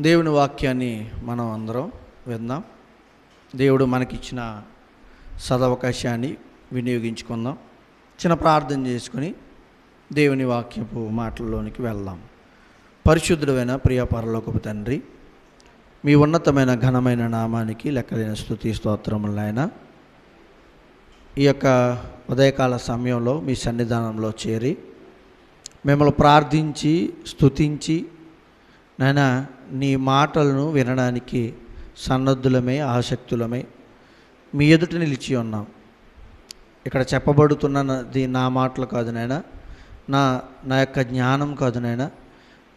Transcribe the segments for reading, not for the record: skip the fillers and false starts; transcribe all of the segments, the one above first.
దేవుని వాక్యాన్ని మనం అందరం విందాం. దేవుడు మనకిచ్చిన సదవకాశాన్ని వినియోగించుకుందాం. చిన్న ప్రార్థన చేసుకుని దేవుని వాక్యపు మాటల్లోనికి వెళ్దాం. పరిశుద్ధుడైన ప్రియ పరలోకపు తండ్రి, మీ ఉన్నతమైన ఘనమైన నామానికి లెక్కలేని స్తుతి స్తోత్రములైనా ఈ యొక్క ఉదయకాల సమయంలో మీ సన్నిధానంలో చేరి మిమ్మల్ని ప్రార్థించి స్తుతించి నాయనా నీ మాటలను వినడానికి సన్నద్ధులమై ఆసక్తులమై మీ ఎదుట నిలిచి ఉన్నాం. ఇక్కడ చెప్పబడుతున్నది నా మాటలు కాదు నాయనా, నా యొక్క జ్ఞానం కాదు నాయనా,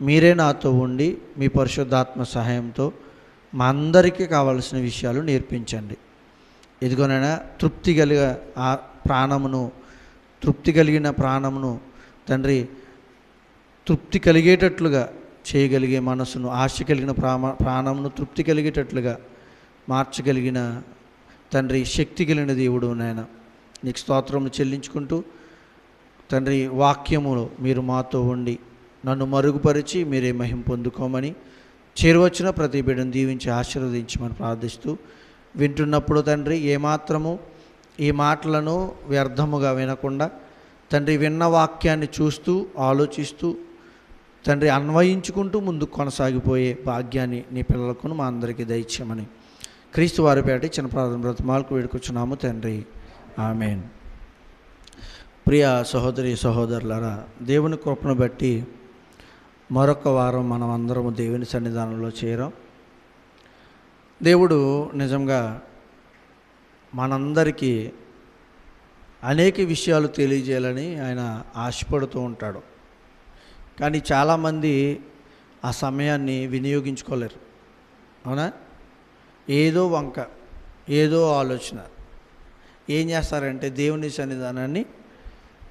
మీరే నాతో ఉండి మీ పరిశుద్ధాత్మ సహాయంతో మా అందరికీ కావలసిన విషయాలు నేర్పించండి. ఇదిగోనైనా తృప్తి కలిగిన ప్రాణమును తండ్రి తృప్తి కలిగేటట్లుగా చేయగలిగే మనసును, ఆశ కలిగిన ప్రాణమును తృప్తి కలిగేటట్లుగా మార్చగలిగిన తండ్రి శక్తి కలిగిన దేవుడు నాయన, నీకు స్తోత్రములు చెల్లించుకుంటూ తండ్రి వాక్యములో మీరు మాతో ఉండి నన్ను మరుగుపరిచి మీరే మహిమ పొందుకోమని చేరువచ్చిన ప్రతి బిడ్డను దీవించి ఆశీర్వదించమని ప్రార్థిస్తూ వింటున్నప్పుడు తండ్రి ఏమాత్రము ఈ మాటలను వ్యర్థముగా వినకుండా తండ్రి విన్న వాక్యాన్ని చూస్తూ ఆలోచిస్తూ తండ్రి అన్వయించుకుంటూ ముందుకు కొనసాగిపోయే భాగ్యాన్ని నీ పిల్లలకు మా అందరికీ దయచేయమని క్రీస్తు వారి పేట చిన్న ప్రార్థన బ్రతమాలకు వేడుకొచ్చున్నాము తండ్రి, ఆమేన్. ప్రియ సహోదరి సహోదరులారా, దేవుని కృపను బట్టి మరొక వారం మనం అందరము దేవుని సన్నిధానంలో చేరాం. దేవుడు నిజంగా మనందరికీ అనేక విషయాలు తెలియజేయాలని ఆయన ఆశపడుతూ ఉంటాడు. కానీ చాలామంది ఆ సమయాన్ని వినియోగించుకోలేరు. అవునా? ఏదో వంక, ఏదో ఆలోచన ఏం చేస్తారంటే దేవుని సన్నిధానాన్ని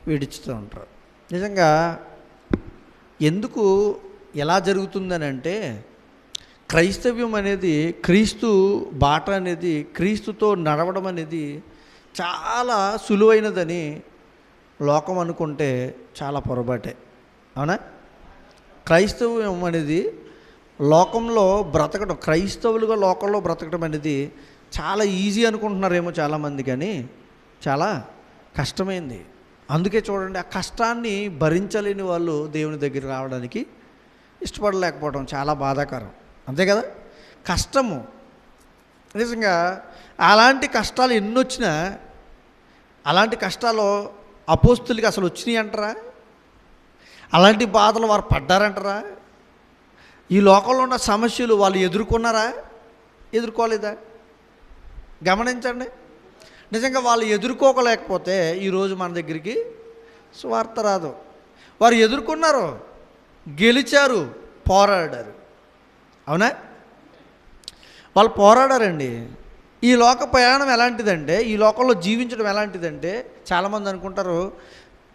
విడుచుతూ ఉంటారు. నిజంగా ఎందుకు ఎలా జరుగుతుందని అంటే, క్రైస్తవ్యం అనేది, క్రీస్తు బాట అనేది, క్రీస్తుతో నడవడం అనేది చాలా సులువైనదని లోకం అనుకుంటే చాలా పొరపాటే. అవునా? క్రైస్తవ్యం అనేది లోకంలో బ్రతకడం, క్రైస్తవులుగా లోకంలో బ్రతకడం అనేది చాలా ఈజీ అనుకుంటున్నారేమో చాలామంది, కానీ చాలా కష్టమైంది. అందుకే చూడండి, ఆ కష్టాన్ని భరించలేని వాళ్ళు దేవుని దగ్గర రావడానికి ఇష్టపడలేకపోవడం చాలా బాధాకరం. అంతే కదా? కష్టము నిజంగా. అలాంటి కష్టాలు ఎన్ని వచ్చినా, అలాంటి కష్టాలు అపోస్తులకి అసలు వచ్చినాయి అంటారా? అలాంటి బాధలు వారు పడ్డారంటారా? ఈ లోకంలో ఉన్న సమస్యలు వాళ్ళు ఎదుర్కొన్నారా? ఎదుర్కోలేదా? గమనించండి. నిజంగా వాళ్ళు ఎదుర్కోలేకపోతే ఈరోజు మన దగ్గరికి సువార్త రాదు. వారు ఎదుర్కొన్నారు, గెలిచారు, పోరాడారు. అవునా? వాళ్ళు పోరాడారండి. ఈ లోక ప్రయాణం ఎలాంటిదంటే, ఈ లోకంలో జీవించడం ఎలాంటిదంటే, చాలామంది అనుకుంటారు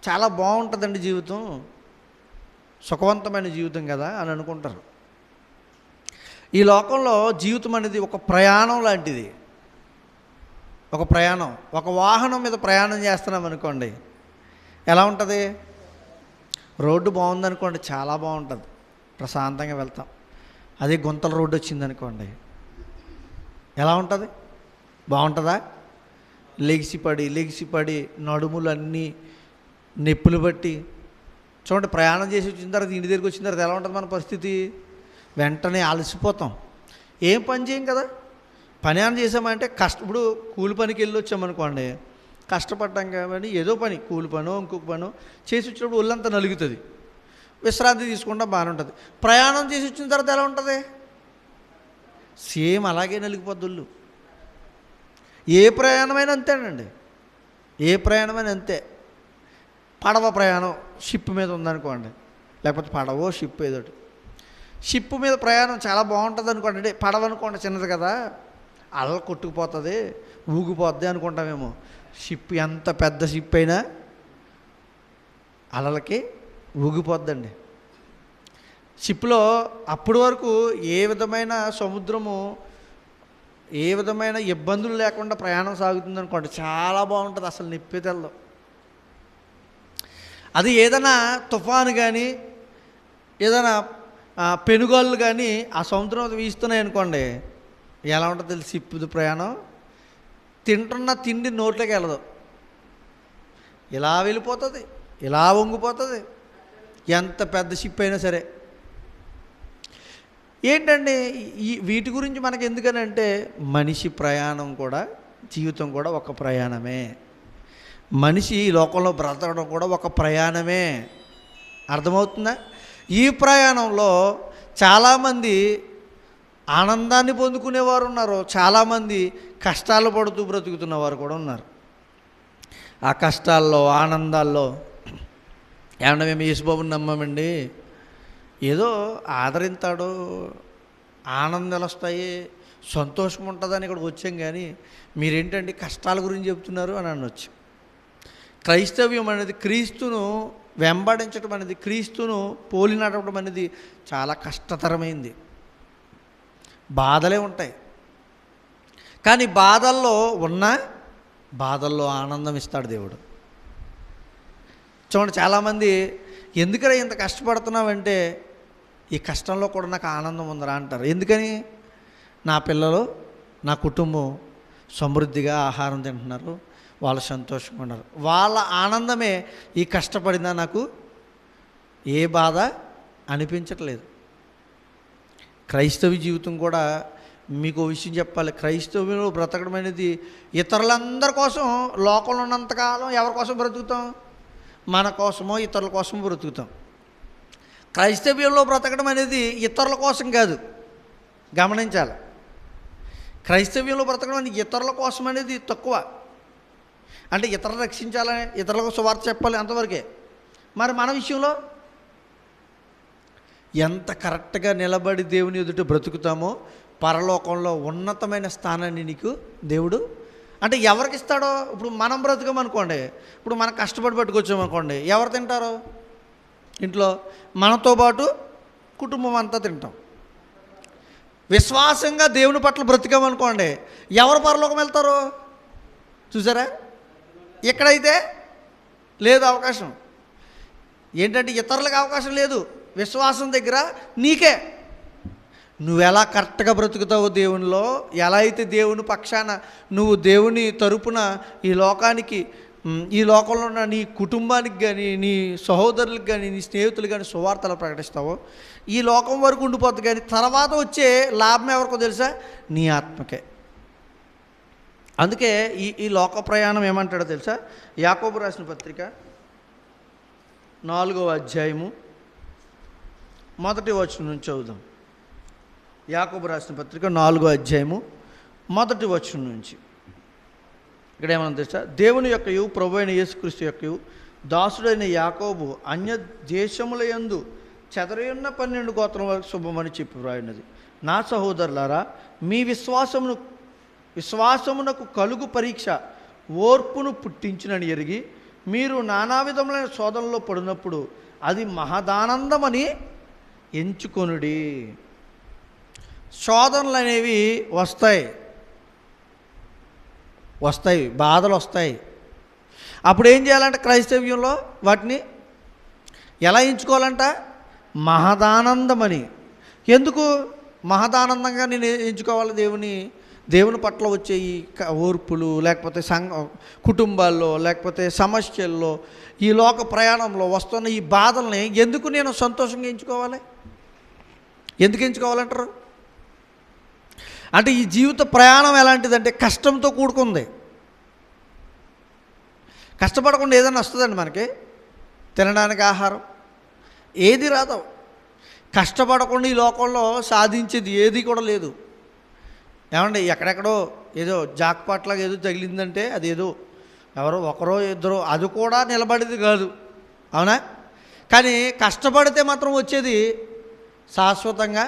చాలా బాగుంటుందండి జీవితం, సుఖవంతమైన జీవితం కదా అని అనుకుంటారు. ఈ లోకంలో జీవితం అనేది ఒక ప్రయాణం లాంటిది. ఒక ప్రయాణం, ఒక వాహనం మీద ప్రయాణం చేస్తున్నాం అనుకోండి, ఎలా ఉంటుంది? రోడ్డు బాగుందనుకోండి, చాలా బాగుంటుంది, ప్రశాంతంగా వెళ్తాం. అదే గుంతల రోడ్డు వచ్చిందనుకోండి, ఎలా ఉంటుంది? బాగుంటుందా? లెగిసిపడి నడుములన్నీ నొప్పులు బట్టి చూడండి. ప్రయాణం చేసి వచ్చిన తర్వాత ఇంటి దగ్గరికి వచ్చిన తర్వాత ఎలా ఉంటుంది మన పరిస్థితి? వెంటనే అలసిపోతాం, ఏం పని చేయం కదా. పని అని చేసామంటే ఇప్పుడు కూలి పనికి వెళ్ళి వచ్చామనుకోండి, కష్టపడ్డాం కాబట్టి ఏదో పని, కూలి పనో ఇంకొక పనో చేసి వచ్చినప్పుడు ఒళ్ళంతా నలుగుతుంది, విశ్రాంతి తీసుకుంటా బాగానే ఉంటుంది. ప్రయాణం చేసి వచ్చిన తర్వాత ఎలా ఉంటుంది? సేమ్ అలాగే నలిగిపోద్ది ఒళ్ళు. ఏ ప్రయాణమైనా అంతేనండి, ఏ ప్రయాణమైనా అంతే. పడవ ప్రయాణం షిప్ మీద ఉందనుకోండి, లేకపోతే పడవో షిప్ ఏదోటి, షిప్ మీద ప్రయాణం చాలా బాగుంటుంది అనుకోండి. అంటే పడవ అనుకోండి చిన్నది కదా, అల్ల కొట్టుకుపోతుంది, ఊగిపోద్ది అనుకుంటామేమో. షిప్ ఎంత పెద్ద షిప్ అయినా అలలకి ఊగిపోద్దండి. షిప్లో అప్పటి వరకు ఏ విధమైన సముద్రము, ఏ విధమైన ఇబ్బందులు లేకుండా ప్రయాణం సాగుతుంది అనుకోండి, చాలా బాగుంటుంది, అసలు నిప్పే తెలదు. అది ఏదైనా తుఫాను కానీ, ఏదైనా పెనుగాళ్ళు కానీ ఆ సముద్రం వీస్తున్నాయి అనుకోండి, ఎలా ఉంటుందో తెలిసి ఇప్పుడు ప్రయాణం తింటున్న తిండి నోట్లోకి వెళ్ళదు, ఇలా వెళ్ళిపోతుంది, ఇలా వంగిపోతుంది, ఎంత పెద్ద షిప్ అయినా సరే. ఏంటండి వీటి గురించి మనకి ఎందుకనంటే మనిషి ప్రయాణం కూడా, జీవితం కూడా ఒక ప్రయాణమే. మనిషి ఈ లోకంలో బ్రతకడం కూడా ఒక ప్రయాణమే. అర్థమవుతుందా? ఈ ప్రయాణంలో చాలామంది ఆనందాన్ని పొందుకునేవారు ఉన్నారు, చాలామంది కష్టాలు పడుతూ బ్రతుకుతున్నవారు కూడా ఉన్నారు. ఆ కష్టాల్లో ఆనందాల్లో ఏమన్నా మేము యేసుబాబుని నమ్మామండి, ఏదో ఆదరిస్తాడు, ఆనందాలు వస్తాయి, సంతోషం ఉంటుందని ఇక్కడికి వచ్చాం, కానీ మీరేంటండి కష్టాల గురించి చెప్తున్నారు అని అనొచ్చు. క్రైస్తవ్యం అనేది క్రీస్తును వెంబడించడం అనేది, క్రీస్తును పోలి నడవడం అనేది చాలా కష్టతరమైంది. బాధలే ఉంటాయి, కానీ బాధల్లో ఆనందం ఇస్తాడు దేవుడు. చూడండి, చాలామంది ఎందుకని ఇంత కష్టపడుతున్నావంటే ఈ కష్టంలో కూడా నాకు ఆనందం ఉందరా అంటారు. ఎందుకని? నా పిల్లలు, నా కుటుంబం సమృద్ధిగా ఆహారం తింటున్నారు, వాళ్ళు సంతోషంగా ఉన్నారు, వాళ్ళ ఆనందమే ఈ కష్టపడినా నాకు ఏ బాధ అనిపించట్లేదు. క్రైస్తవ జీవితం కూడా మీకు విషయం చెప్పాలి, క్రైస్తవ్యంలో బ్రతకడం అనేది ఇతరులందరి కోసం, లోకంలో ఉన్నంతకాలం ఎవరి కోసం బ్రతుకుతాం? మన కోసమో ఇతరుల కోసమో బ్రతుకుతాం. క్రైస్తవ్యంలో బ్రతకడం అనేది ఇతరుల కోసం కాదు, గమనించాలి. క్రైస్తవ్యంలో బ్రతకడం అనేది ఇతరుల కోసం అనేది తక్కువ. అంటే ఇతరులు రక్షించాలని, ఇతరులకు సువార్త చెప్పాలి, అంతవరకే. మరి మన విషయంలో ఎంత కరెక్ట్గా నిలబడి దేవుని ఎదుట బ్రతుకుతామో పరలోకంలో ఉన్నతమైన స్థానాన్ని నీకు దేవుడు అంటే ఎవరికి ఇస్తాడో. ఇప్పుడు మనం బ్రతుకమనుకోండి, ఇప్పుడు మనం కష్టపడి పట్టుకొచ్చామనుకోండి, ఎవరు తింటారు? ఇంట్లో మనతో పాటు కుటుంబం అంతా తింటాం. విశ్వాసంగా దేవుని పట్ల బ్రతికామనుకోండి, ఎవరు పరలోకం వెళ్తారు? చూసారా? ఇక్కడైతే లేదు అవకాశం. ఏంటంటే ఇతరులకు అవకాశం లేదు, విశ్వాసం దగ్గర నీకే. నువ్వు ఎలా కరెక్ట్గా బ్రతుకుతావో దేవునిలో, ఎలా అయితే దేవుని పక్షాన నువ్వు దేవుని తరపున ఈ లోకానికి, ఈ లోకంలో ఉన్న నీ కుటుంబానికి కానీ, నీ సహోదరులకు కానీ, నీ స్నేహితులు కానీ సువార్తలు ప్రకటిస్తావో ఈ లోకం వరకు ఉండిపోతుంది. కానీ తర్వాత వచ్చే లాభం ఎవరికో తెలుసా? నీ ఆత్మకే. అందుకే ఈ లోక ప్రయాణం ఏమంటాడో తెలుసా? యాకోబు రాసిన పత్రిక 4వ అధ్యాయము 1వ వచనం నుంచి చదువుదాం. యాకోబు రాసిన పత్రిక 4వ అధ్యాయము 1వ వచనం నుంచి. ఇక్కడ ఏమన్నా తెలుసా? దేవుని యొక్కయు ప్రభు అయిన యేసుక్రీస్తు యొక్కయు దాసుడైన యాకోబు అన్య దేశముల యందు చెదరయున్న 12 గోత్రం వరకు శుభమని చెప్పి వ్రాయినది. నా సహోదరులారా, మీ విశ్వాసమునకు కలుగు పరీక్ష ఓర్పును పుట్టించునని ఎరిగి మీరు నానా విధములైన శోధనలో పడినప్పుడు అది మహదానందమని ఎంచుకొనుడి. శోధనలు అనేవి వస్తాయి, బాధలు వస్తాయి. అప్పుడు ఏం చేయాలంటే క్రైస్తవ్యంలో వాటిని ఎలా ఎంచుకోవాలంట? మహదానందమని. ఎందుకు మహదానందంగా నేను ఎంచుకోవాలి? దేవుని పట్ల వచ్చే ఈ ఓర్పులు, లేకపోతే కుటుంబాల్లో, లేకపోతే సమస్యల్లో, ఈ లోక ప్రయాణంలో వస్తున్న ఈ బాధల్ని ఎందుకు నేను సంతోషంగా ఎంచుకోవాలి? ఎందుకు ఎంచుకోవాలంటారు? అంటే ఈ జీవిత ప్రయాణం ఎలాంటిదంటే కష్టంతో కూడుకుంది. కష్టపడకుండా ఏదైనా వస్తుందండి మనకి? తినడానికి ఆహారం ఏది రాదు. కష్టపడకుండా ఈ లోకంలో సాధించేది ఏది కూడా లేదు. ఏమండి, ఎక్కడెక్కడో ఏదో జాక్పాట్లాగా ఏదో తగిలిందంటే అది ఏదో ఎవరో ఒకరో ఇద్దరో, అది కూడా నిలబడేది కాదు, అవునా? కానీ కష్టపడితే మాత్రం వచ్చేది శాశ్వతంగా,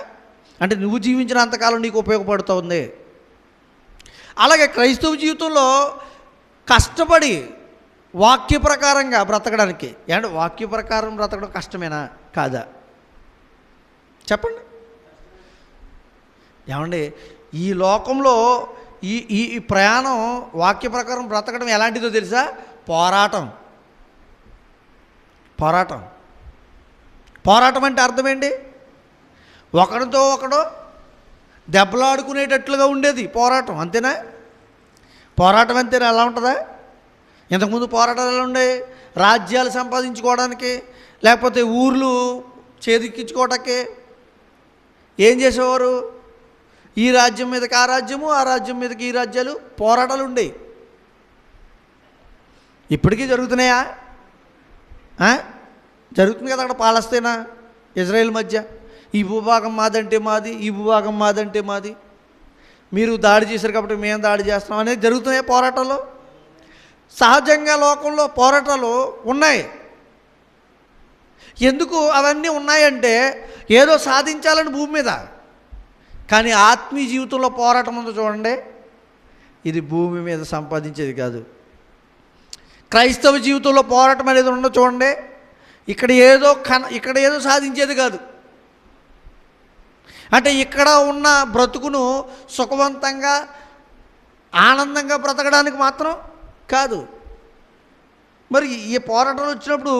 అంటే నువ్వు జీవించినంతకాలం నీకు ఉపయోగపడుతుంది. అలాగే క్రైస్తవ జీవితంలో కష్టపడి వాక్య ప్రకారంగా బ్రతకడానికి, అంటే వాక్య ప్రకారం బ్రతకడం కష్టమేనా కాదా చెప్పండి? ఏమండి, ఈ లోకంలో ఈ ప్రయాణం వాక్య ప్రకారం బ్రతకడం ఎలాంటిదో తెలుసా? పోరాటం అంటే అర్థమేంటి? ఒకరితో ఒకడు దెబ్బలాడుకునేటట్లుగా ఉండేది పోరాటం. అంతేనా? పోరాటం అంతేనా? ఎలా ఉంటుందా? ఇంతకుముందు పోరాటాలు ఎలా ఉండే? రాజ్యాలు సంపాదించుకోవడానికి, లేకపోతే ఊర్లు చేదిక్కించుకోవటానికి ఏం చేసేవారు? ఈ రాజ్యం మీదకి ఆ రాజ్యము, ఆ రాజ్యం మీదకి ఈ రాజ్యాలు, పోరాటాలు ఉండేవి. ఇప్పటికీ జరుగుతున్నాయా? జరుగుతుంది కదా. అక్కడ పాలస్తీనా ఇజ్రాయెల్ మధ్య ఈ భూభాగం మాదంటే మాది, ఈ భూభాగం మాదంటే మాది, మీరు దాడి చేశారు కాబట్టి మేము దాడి చేస్తాం అనేది జరుగుతున్నాయి పోరాటాలు. సహజంగా లోకంలో పోరాటాలు ఉన్నాయి. ఎందుకు అవన్నీ ఉన్నాయంటే ఏదో సాధించాలని భూమి మీద. కానీ ఆత్మీయ జీవితంలో పోరాటం ఉందో చూడండి, ఇది భూమి మీద సంపాదించేది కాదు. క్రైస్తవ జీవితంలో పోరాటం అనేది ఉండదు చూడండి, ఇక్కడ ఏదో సాధించేది కాదు. అంటే ఇక్కడ ఉన్న బ్రతుకును సుఖవంతంగా ఆనందంగా బ్రతకడానికి మాత్రం కాదు. మరి ఈ పోరాటాలు వచ్చినప్పుడు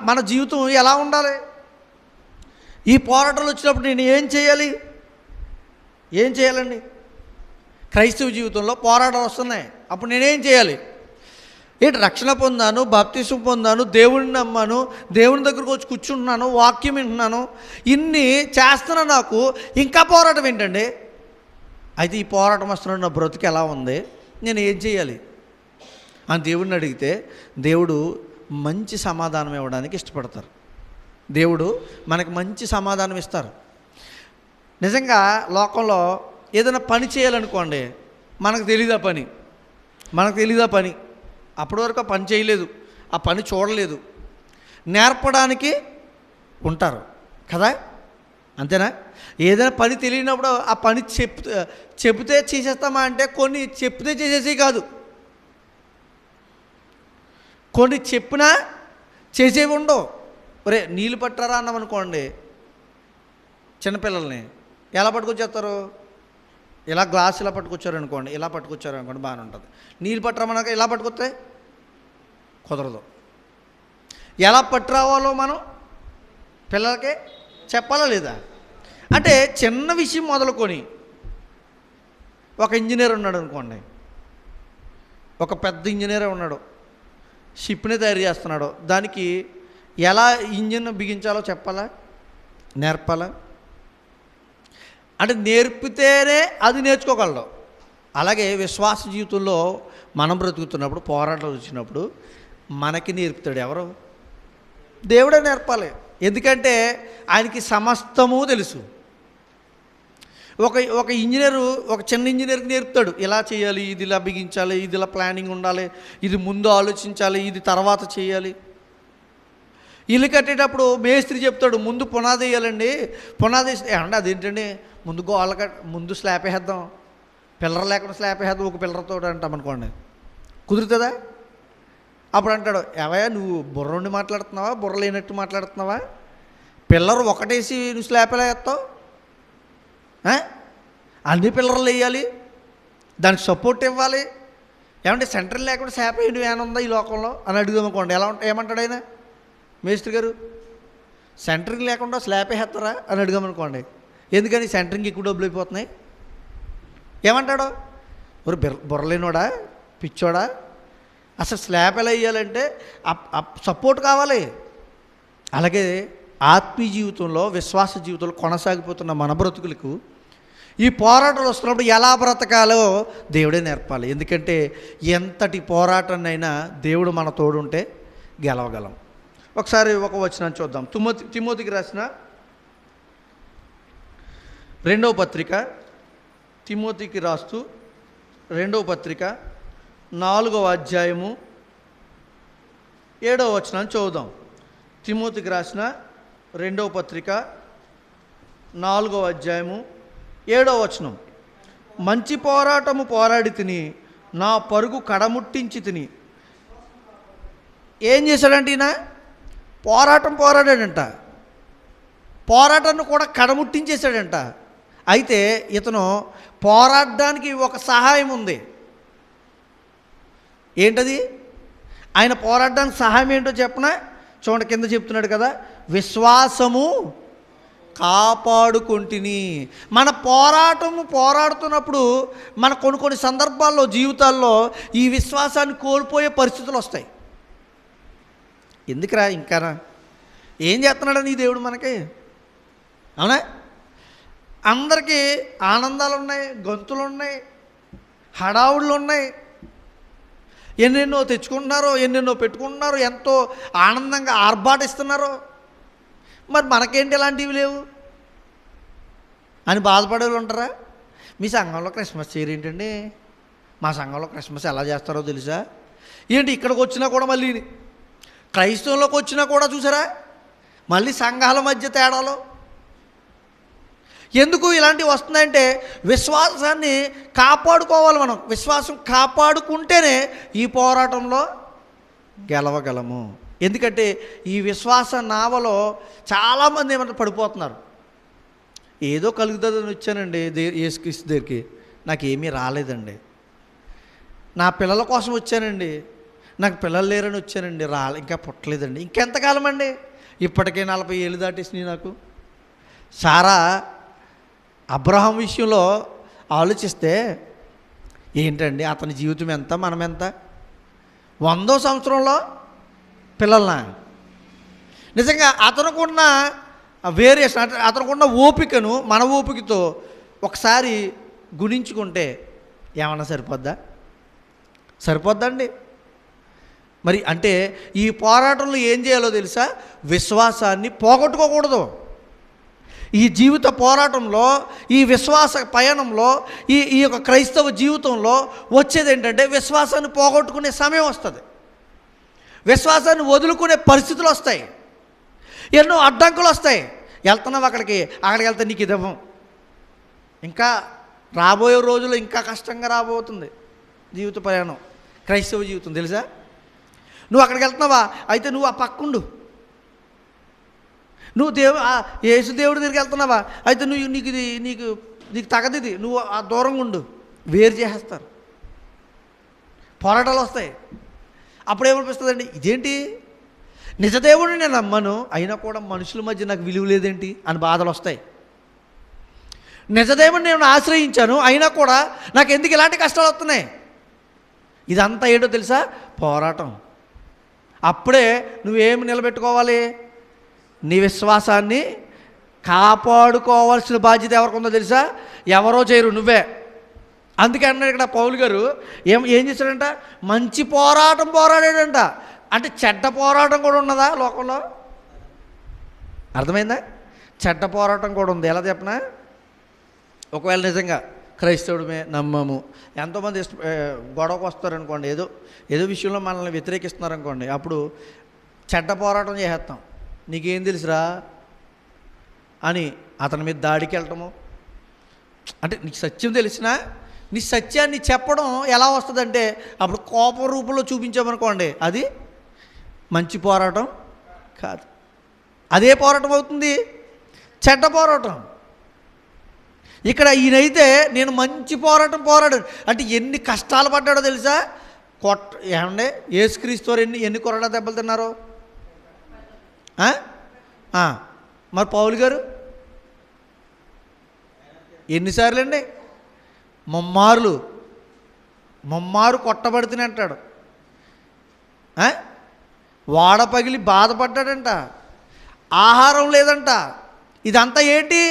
మన జీవితం ఎలా ఉండాలి? ఈ పోరాటాలు వచ్చినప్పుడు నేను ఏం చేయాలండి? క్రైస్తవ జీవితంలో పోరాటాలు వస్తున్నాయి, అప్పుడు నేనేం చేయాలి? రక్షణ పొందాను, బాప్తిసం పొందాను, దేవుడిని నమ్మాను, దేవుని దగ్గరకు వచ్చి కూర్చుంటున్నాను, వాక్యం వింటున్నాను, ఇన్ని చేస్తున్నా, నాకు ఇంకా పోరాటం ఏంటండి? అయితే ఈ పోరాటం వస్తున్న నా బ్రతుకు ఎలా ఉంది, నేను ఏం చేయాలి అని దేవుడిని అడిగితే దేవుడు మంచి సమాధానం ఇవ్వడానికి ఇష్టపడతారు. దేవుడు మనకు మంచి సమాధానం ఇస్తారు. నిజంగా లోకంలో ఏదైనా పని చేయాలనుకోండి, మనకు తెలీదా పని, అప్పటి వరకు ఆ పని చేయలేదు, ఆ పని చూడలేదు, నేర్పడానికి ఉంటారు కదా, అంతేనా? ఏదైనా పని తెలియనప్పుడు ఆ పని చెప్తే చేసేస్తామా అంటే కొన్ని చెప్తే చేసేసి కాదు, కొన్ని చెప్పినా చేసేవి ఉండవు. ఒరే నీళ్ళు పట్టరా అన్నామనుకోండి, చిన్నపిల్లల్ని ఎలా పట్టుకొచ్చేస్తారు? ఇలా గ్లాస్ ఇలా పట్టుకొచ్చారనుకోండి, బాగానే ఉంటుంది. నీళ్ళు పట్టరామన్నాక ఇలా పట్టుకొస్తే కుదరదు. ఎలా పట్టురావాలో మనం పిల్లలకి చెప్పాలా లేదా? అంటే చిన్న విషయం మొదలుకొని, ఒక ఇంజనీర్ ఉన్నాడు అనుకోండి, ఒక పెద్ద ఇంజనీరే ఉన్నాడు, షిప్ని తయారు చేస్తున్నాడు, దానికి ఎలా ఇంజిన్ బిగించాలో చెప్పాలా, నేర్పాలా? అంటే నేర్పితేనే అది నేర్చుకోగలడు. అలాగే విశ్వాస జీవితంలో మనం బ్రతుకుతున్నప్పుడు పోరాటాలు వచ్చినప్పుడు మనకి నేర్పుతాడు ఎవరు? దేవుడే నేర్పాలి. ఎందుకంటే ఆయనకి సమస్తము తెలుసు. ఒక ఇంజనీరు ఒక చిన్న ఇంజనీర్కి నేర్పుతాడు, ఇలా చేయాలి, ఇది ఇలా బిగించాలి, ఇది ఇలా ప్లానింగ్ ఉండాలి, ఇది ముందు ఆలోచించాలి, ఇది తర్వాత చేయాలి. ఇల్లు కట్టేటప్పుడు మేస్త్రి చెప్తాడు, ముందు పునాది వేయాలండి, పునాది ఏమంటే అదేంటండి, ముందు స్లాబ్ వేద్దాం, పిల్లర్ లేకుండా స్లాబ్ వేద్దాం ఒక పిల్లర్తో అంటాం అనుకోండి, కుదురుతుందా? అప్పుడు అంటాడు, ఏవయ్యా నువ్వు బుర్ర ఉండి మాట్లాడుతున్నావా, బుర్ర లేనట్టు మాట్లాడుతున్నావా? పిల్లర్ ఒకటేసి నువ్వు స్లాబ్ ఎలా వేస్తావు? అన్ని పిల్లర్లు వేయాలి, దానికి సపోర్ట్ ఇవ్వాలి, ఏమంటే సెంటర్ లేకుండా స్లాబ్ వేయడం ఏమైనా ఉందా ఈ లోకంలో అని అడుగుదాం అనుకోండి, ఏమంటాడు ఆయన మేస్త్రి గారు? సెంటరింగ్ లేకుండా స్లాబ్ వేస్తారా అని అడిగామనుకోండి, ఎందుకని సెంటరింగ్ ఎక్కువ డబ్బులు అయిపోతున్నాయి ఏమంటాడు? ఒక బుర్రలేనోడా, పిచ్చోడా, అసలు స్లాబ్ ఎలా వేయాలంటే సపోర్ట్ కావాలి. అలాగే ఆత్మీయ జీవితంలో విశ్వాస జీవితంలో కొనసాగిపోతున్న మన బ్రతుకులకు ఈ పోరాటాలు వస్తున్నప్పుడు ఎలా బ్రతకాలో దేవుడే నేర్పాలి. ఎందుకంటే ఎంతటి పోరాటాన్నైనా దేవుడు మన తోడుంటే గెలవగలం. ఒకసారి ఒక వచనం చూద్దాం. తిమోతికి రాసిన రెండవ పత్రిక, తిమోతికి రాస్తూ రెండవ పత్రిక 4వ అధ్యాయము 7వ వచనాన్ని చదువుదాం. తిమోతికి రాసిన రెండవ పత్రిక 4వ అధ్యాయము 7వ వచనం. మంచి పోరాటము పోరాడి తిని నా పరుగు కడముట్టించి తిని. ఏం చేశాడంటే ఈయన పోరాడాడంట, పోరాటాన్ని కూడా కడముట్టించేశాడంట. అయితే ఇతను పోరాడడానికి ఒక సహాయం ఉంది. ఏంటది? ఆయన పోరాడడానికి సహాయం ఏంటో చెప్పనా? చూడండి, కింద చెప్తున్నాడు కదా, విశ్వాసము కాపాడుకొంటిని. మన పోరాడుతున్నప్పుడు మన కొన్ని సందర్భాల్లో జీవితాల్లో ఈ విశ్వాసాన్ని కోల్పోయే పరిస్థితులు వస్తాయి. ఎందుకురా ఇంకానా ఏం చేస్తున్నాడని ఈ దేవుడు మనకి? అవునా? అందరికీ ఆనందాలు ఉన్నాయి, గొంతులు ఉన్నాయి, హడావుళ్ళు ఉన్నాయి, ఎన్నెన్నో తెచ్చుకుంటున్నారు, ఎన్నెన్నో పెట్టుకుంటున్నారు, ఎంతో ఆనందంగా ఆర్భాటిస్తున్నారు. మరి మనకేంటి ఇలాంటివి లేవు అని బాధపడేవాళ్ళు ఉంటారా? మీ సంఘంలో క్రిస్మస్ చేయరేంటండి? మా సంఘంలో క్రిస్మస్ ఎలా చేస్తారో తెలుసా? ఏంటి ఇక్కడికి వచ్చినా కూడా మళ్ళీ క్రైస్తవంలోకి వచ్చినా కూడా చూసారా మళ్ళీ సంఘాల మధ్య తేడాలో. ఎందుకు ఇలాంటివి వస్తుందంటే విశ్వాసాన్ని కాపాడుకోవాలి. మనం విశ్వాసం కాపాడుకుంటేనే ఈ పోరాటంలో గెలవగలము. ఎందుకంటే ఈ విశ్వాస నావలో చాలామంది ఏమంటారు పడిపోతున్నారు. ఏదో కలుగుతుందని వచ్చానండి యేసుక్రీస్తు దగ్గరికి, నాకేమీ రాలేదండి. నా పిల్లల కోసం వచ్చానండి, నాకు పిల్లలు లేరని వచ్చానండి, ఇంకా పుట్టలేదండి. ఇంకెంతకాలం అండి? ఇప్పటికే 40 ఏళ్ళు దాటేసినాయి నాకు. సారా అబ్రహాం విషయంలో ఆలోచిస్తే ఏంటండి అతని జీవితం ఎంత, మనం ఎంత? 100వ సంవత్సరంలో పిల్లలనా? నిజంగా అతనుకున్న వేరియేషన్ అంటే అతనుకున్న ఓపికను మన ఓపికతో ఒకసారి గుణించుకుంటే ఏమన్నా సరిపోద్దండి? మరి అంటే ఈ పోరాటంలో ఏం చేయాలో తెలుసా? విశ్వాసాన్ని పోగొట్టుకోకూడదు. ఈ జీవిత పోరాటంలో, ఈ విశ్వాస పయనంలో, ఈ యొక్క క్రైస్తవ జీవితంలో వచ్చేది ఏంటంటే విశ్వాసాన్ని పోగొట్టుకునే సమయం వస్తుంది, విశ్వాసాన్ని వదులుకునే పరిస్థితులు వస్తాయి, ఎన్నో అడ్డంకులు వస్తాయి. వెళ్తున్నావు అక్కడికి వెళ్తే నీకు ఇదవ్వం, ఇంకా రాబోయే రోజుల్లో ఇంకా కష్టంగా రాబోతుంది జీవిత ప్రయాణం, క్రైస్తవ జీవితం తెలుసా? నువ్వు అక్కడికి వెళ్తున్నావా? అయితే నువ్వు ఆ పక్కుండు. నువ్వు యేసు దేవుడి దగ్గరికి వెళ్తున్నావా? అయితే నీకు తగదిది, నువ్వు ఆ దూరంగా ఉండు. వేరు చేసేస్తారు, పోరాటాలు వస్తాయి. అప్పుడేమనిపిస్తుందండి, ఇదేంటి నిజదేవుడిని నేను నమ్మను, అయినా కూడా మనుషుల మధ్య నాకు విలువ లేదేంటి అని బాధలు వస్తాయి. నిజదేవుడిని నేను ఆశ్రయించాను, అయినా కూడా నాకు ఎందుకు ఇలాంటి కష్టాలు వస్తున్నాయి? ఇదంతా ఏంటో తెలుసా? పోరాటం. అప్పుడే నువ్వేమి నిలబెట్టుకోవాలి? నీ విశ్వాసాన్ని కాపాడుకోవాల్సిన బాధ్యత ఎవరికి ఉందో తెలుసా? ఎవరో చేయరు, నువ్వే. అందుకే అన్నాడు ఇక్కడ పౌలు గారు, ఏం చేశాడంట? మంచి పోరాటం పోరాడాడంట. అంటే చెడ్డ పోరాటం కూడా ఉన్నదా లోకంలో? అర్థమైందా? చెడ్డ పోరాటం కూడా ఉంది. ఎలా చెప్పనా? ఒకవేళ నిజంగా క్రైస్తవుడమే నమ్మము, ఎంతోమంది గొడవకు వస్తారనుకోండి, ఏదో విషయంలో మనల్ని వ్యతిరేకిస్తున్నారనుకోండి, అప్పుడు చెడ్డ పోరాటం చేసేస్తాం. నీకేం తెలుసురా అని అతని మీద దాడికి వెళ్ళటము. అంటే నీకు సత్యం తెలిసినా నీ సత్యాన్ని చెప్పడం ఎలా వస్తుందంటే అప్పుడు కోపం రూపంలో చూపించామనుకోండి, అది మంచి పోరాటం కాదు. అదే పోరాటం అవుతుంది, చెడ్డ పోరాటం. ఇక్కడ ఈయనైతే నేను మంచి పోరాటం పోరాడాను అంటే ఎన్ని కష్టాలు పడ్డాడో తెలుసా? ఏమండే యేసుక్రీస్తు ఎన్ని కొరడా దెబ్బలు తిన్నారు? మరి పౌలు గారు ఎన్నిసార్లు అండి? ముమ్మారు కొట్టబడుతూనే అంటాడు. వాడ పగిలి బాధపడ్డాడంట, ఆహారం లేదంట. ఇదంతా ఏంటి?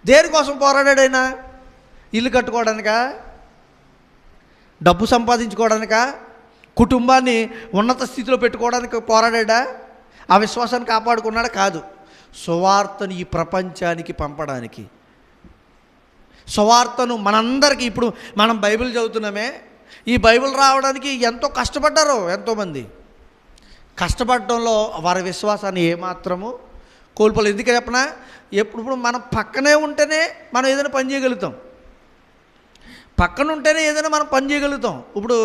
దేనికోసం పోరాడాడైనా? ఇల్లు కట్టుకోవడానికా? డబ్బు సంపాదించుకోవడానికా? కుటుంబాన్ని ఉన్నత స్థితిలో పెట్టుకోవడానికి పోరాడా? ఆ విశ్వాసాన్ని కాపాడుకున్నాడా? కాదు. సువార్తను ఈ ప్రపంచానికి పంపడానికి, సువార్తను మనందరికీ. ఇప్పుడు మనం బైబిల్ చదువుతున్నామే, ఈ బైబిల్ రావడానికి ఎంతో కష్టపడ్డారు ఎంతోమంది. కష్టపడడంలో వారి విశ్వాసాన్ని ఏమాత్రము కోల్పోలేదు. ఎందుకు చెప్పనా? ఎప్పుడు మనం పక్కనే ఉంటేనే మనం ఏదైనా పని చేయగలుగుతాం, పక్కన ఉంటేనే ఏదైనా మనం పని చేయగలుగుతాం. ఇప్పుడు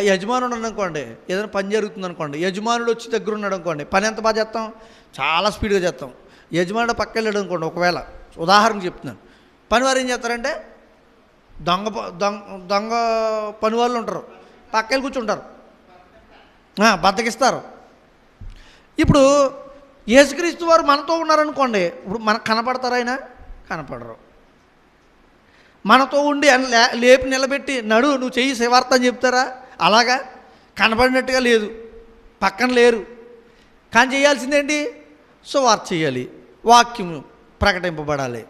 యజమానుడు అనుకోండి, ఏదైనా పని జరుగుతుంది అనుకోండి, యజమానుడు వచ్చి దగ్గర ఉన్నాడు అనుకోండి, పని ఎంత బాగా చేస్తాం? చాలా స్పీడ్గా చేస్తాం. యజమానుడు పక్క వెళ్ళాడు అనుకోండి, ఒకవేళ ఉదాహరణకు చెప్తున్నాను, పనివారు ఏం చేస్తారంటే దొంగ పని వాళ్ళు ఉంటారు, పక్కకి కూర్చుంటారు, బద్దకిస్తారు. ఇప్పుడు యేసుక్రీస్తు వారు మనతో ఉన్నారనుకోండి, ఇప్పుడు మనకు కనపడతారు, ఆయన కనపడరు. మనతో ఉండి లేపి నిలబెట్టి నడు నువ్వు చెయ్యి శివార్త అని చెప్తారా? అలాగా కనపడినట్టుగా లేదు, పక్కన లేరు. కానీ చేయాల్సిందేంటి? సువార్త చేయాలి, వాక్యం ప్రకటింపబడాలి.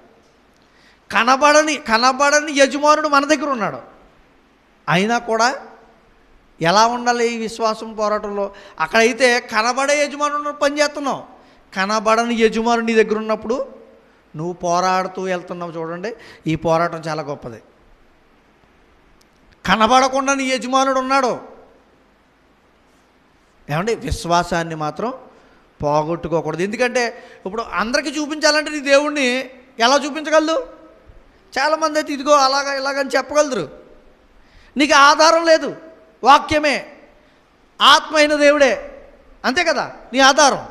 కనబడని యజమానుడు మన దగ్గర ఉన్నాడు. అయినా కూడా ఎలా ఉండాలి ఈ విశ్వాసం పోరాటంలో? అక్కడైతే కనబడే యజమానుడు పని చేస్తున్నావు, కనబడని యజమానుడు నీ దగ్గర ఉన్నప్పుడు నువ్వు పోరాడుతూ వెళ్తున్నావు. చూడండి, ఈ పోరాటం చాలా గొప్పది. కనబడకుండా నీ యజమానుడు ఉన్నాడు. ఏమండి, విశ్వాసాన్ని మాత్రం పోగొట్టుకోకూడదు. ఎందుకంటే ఇప్పుడు అందరికీ చూపించాలంటే నీ దేవుణ్ణి ఎలా చూపించగలదు? చాలామంది అయితే ఇదిగో అలాగా ఇలాగని చెప్పగలరు. నీకు ఆధారం లేదు, వాక్యమే, ఆత్మ అయిన దేవుడే, అంతే కదా నీ ఆధారం.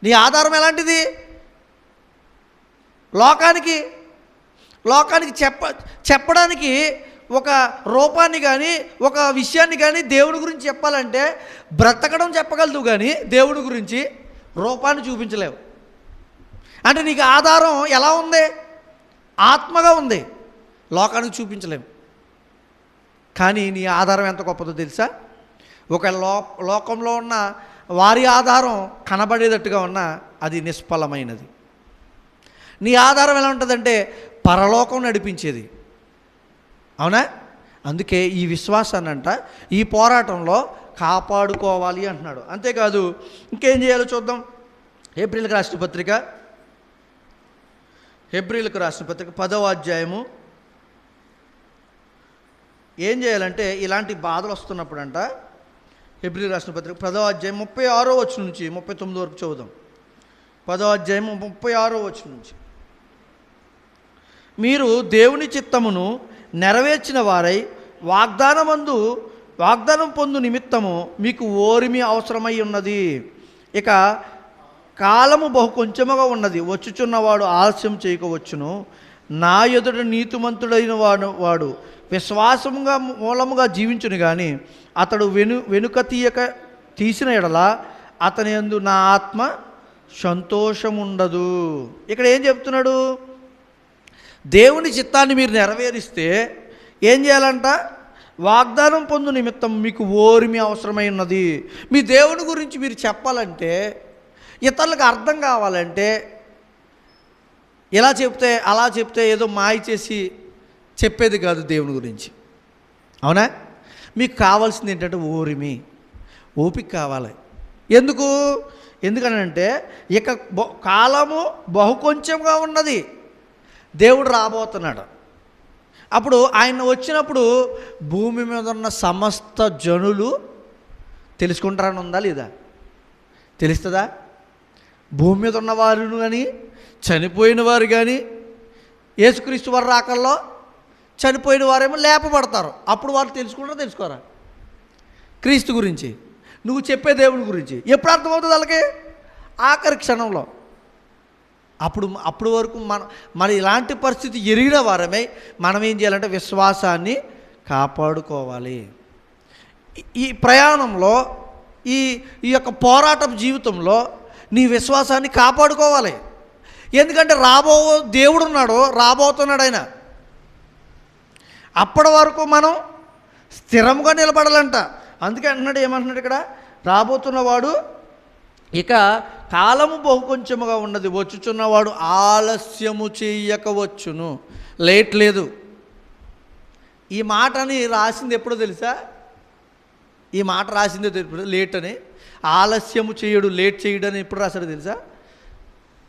నీ ఆధారం ఎలాంటిది? లోకానికి చెప్పడానికి ఒక రూపాన్ని కానీ ఒక విషయాన్ని కానీ దేవుడి గురించి చెప్పాలంటే బ్రతకడం చెప్పగలదు, కానీ దేవుడి గురించి రూపాన్ని చూపించలేవు. అంటే నీకు ఆధారం ఎలా ఉంది? ఆత్మగా ఉంది, లోకానికి చూపించలేము. కానీ నీ ఆధారం ఎంత గొప్పదో తెలుసా? ఒక లోకంలో ఉన్న వారి ఆధారం కనబడేటట్టుగా ఉన్న అది నిష్ఫలమైనది. నీ ఆధారం ఎలా ఉంటుందంటే పరలోకం నడిపించేది. అవునా? అందుకే ఈ విశ్వాసాన్ని అంట ఈ పోరాటంలో కాపాడుకోవాలి అంటున్నాడు. అంతేకాదు ఇంకేం చేయాలో చూద్దాం. హెబ్రీలకు రాసిన పత్రిక 10వ అధ్యాయము. ఏం చేయాలంటే ఇలాంటి బాధలు వస్తున్నప్పుడంట హెబ్రీలకు రాసిన పత్రిక 10వ అధ్యాయం 36వ వచనం నుంచి 39 వరకు చదువుదాం. 10వ అధ్యాయం 36వ వచనం నుంచి. మీరు దేవుని చిత్తమును నెరవేర్చిన వారై వాగ్దానం పొందు నిమిత్తము మీకు ఓరిమి అవసరమై ఉన్నది. ఇక కాలము బహు కొంచెముగా ఉన్నది, వచ్చుచున్నవాడు ఆలస్యం చేయకవచ్చును. నా ఎదుట నీతిమంతుడైన వాడు విశ్వాసముగా మూలముగా జీవించును, కానీ అతడు వెనుక తీసిన ఎడల అతని యందు నా ఆత్మ సంతోషముండదు. ఇక్కడ ఏం చెప్తున్నాడు? దేవుని చిత్తాన్ని మీరు నెరవేరిస్తే ఏం చేయాలంట? వాగ్దానం పొందు నిమిత్తం మీకు ఓరిమి అవసరమై ఉన్నది. మీ దేవుని గురించి మీరు చెప్పాలంటే, ఇతరులకు అర్థం కావాలంటే, ఎలా చెప్తే అలా చెప్తే ఏదో మాయ చేసి చెప్పేది కాదు దేవుని గురించి. అవునా? మీకు కావాల్సింది ఏంటంటే ఓపిక కావాలి. ఎందుకనంటే ఇక కాలము బహు కొంచెంగా ఉన్నది, దేవుడు రాబోతున్నాడు. అప్పుడు ఆయన వచ్చినప్పుడు భూమి మీద ఉన్న సమస్త జనులు తెలుసుకుంటారని ఉందా లేదా? తెలుస్తుందా? భూమి మీద ఉన్నవారు కానీ చనిపోయిన వారు కానీ యేసుక్రీస్తు వారి రాకల్లో చనిపోయిన వారేమో లేపబడతారు. అప్పుడు వారు తెలుసుకోరా క్రీస్తు గురించి, నువ్వు చెప్పే దేవుని గురించి? ఎప్పుడు అర్థమవుతుంది వాళ్ళకి? ఆఖరి క్షణంలో. అప్పుడు వరకు మన ఇలాంటి పరిస్థితి ఎరిగిన వారమై మనం ఏం చేయాలంటే విశ్వాసాన్ని కాపాడుకోవాలి. ఈ ప్రయాణంలో ఈ యొక్క పోరాటం జీవితంలో నీ విశ్వాసాన్ని కాపాడుకోవాలి. ఎందుకంటే దేవుడు ఉన్నాడు, రాబోతున్నాడు ఆయన. అప్పటి వరకు మనం స్థిరంగా నిలబడాలంట. అందుకే ఏమంటున్నాడు ఇక్కడ? రాబోతున్నవాడు ఇక కాలము బహు కొంచెముగా ఉన్నది, వచ్చుచున్నవాడు ఆలస్యము చేయకవచ్చును. లేట్ లేదు. ఈ మాటని రాసింది ఎప్పుడో తెలుసా? ఈ మాట రాసిందే తెలుసు, లేట్ అని. ఆలస్యము చేయడు, లేట్ చేయడు అని ఎప్పుడు రాశారు తెలుసా?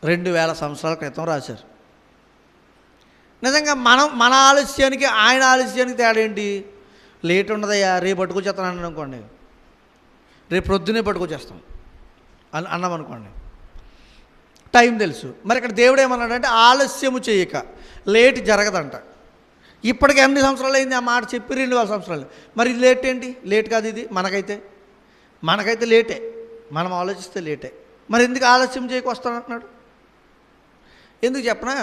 2000 సంవత్సరాల క్రితం రాశారు. నిజంగా మన ఆలస్యానికి ఆయన ఆలస్యానికి తేడా ఏంటి? లేట్ ఉండదయ్యా, రేపు పట్టుకొచ్చేస్తాను అనుకోండి, రేపు ప్రొద్దునే పట్టుకొచ్చేస్తాం అన్నాం అనుకోండి, టైం తెలుసు. మరి ఇక్కడ దేవుడు ఏమన్నాడంటే ఆలస్యము చేయక, లేట్ జరగదంట. ఇప్పటికి ఎన్ని సంవత్సరాలు అయింది ఆ మాట చెప్పి? 2000 సంవత్సరాలు. మరి ఇది లేట్ ఏంటి? లేట్ కాదు ఇది. మనకైతే లేటే, మనం ఆలోచిస్తే లేటే. మరి ఎందుకు ఆలస్యం చేయక వస్తానంటున్నాడు? ఎందుకు చెప్పనా?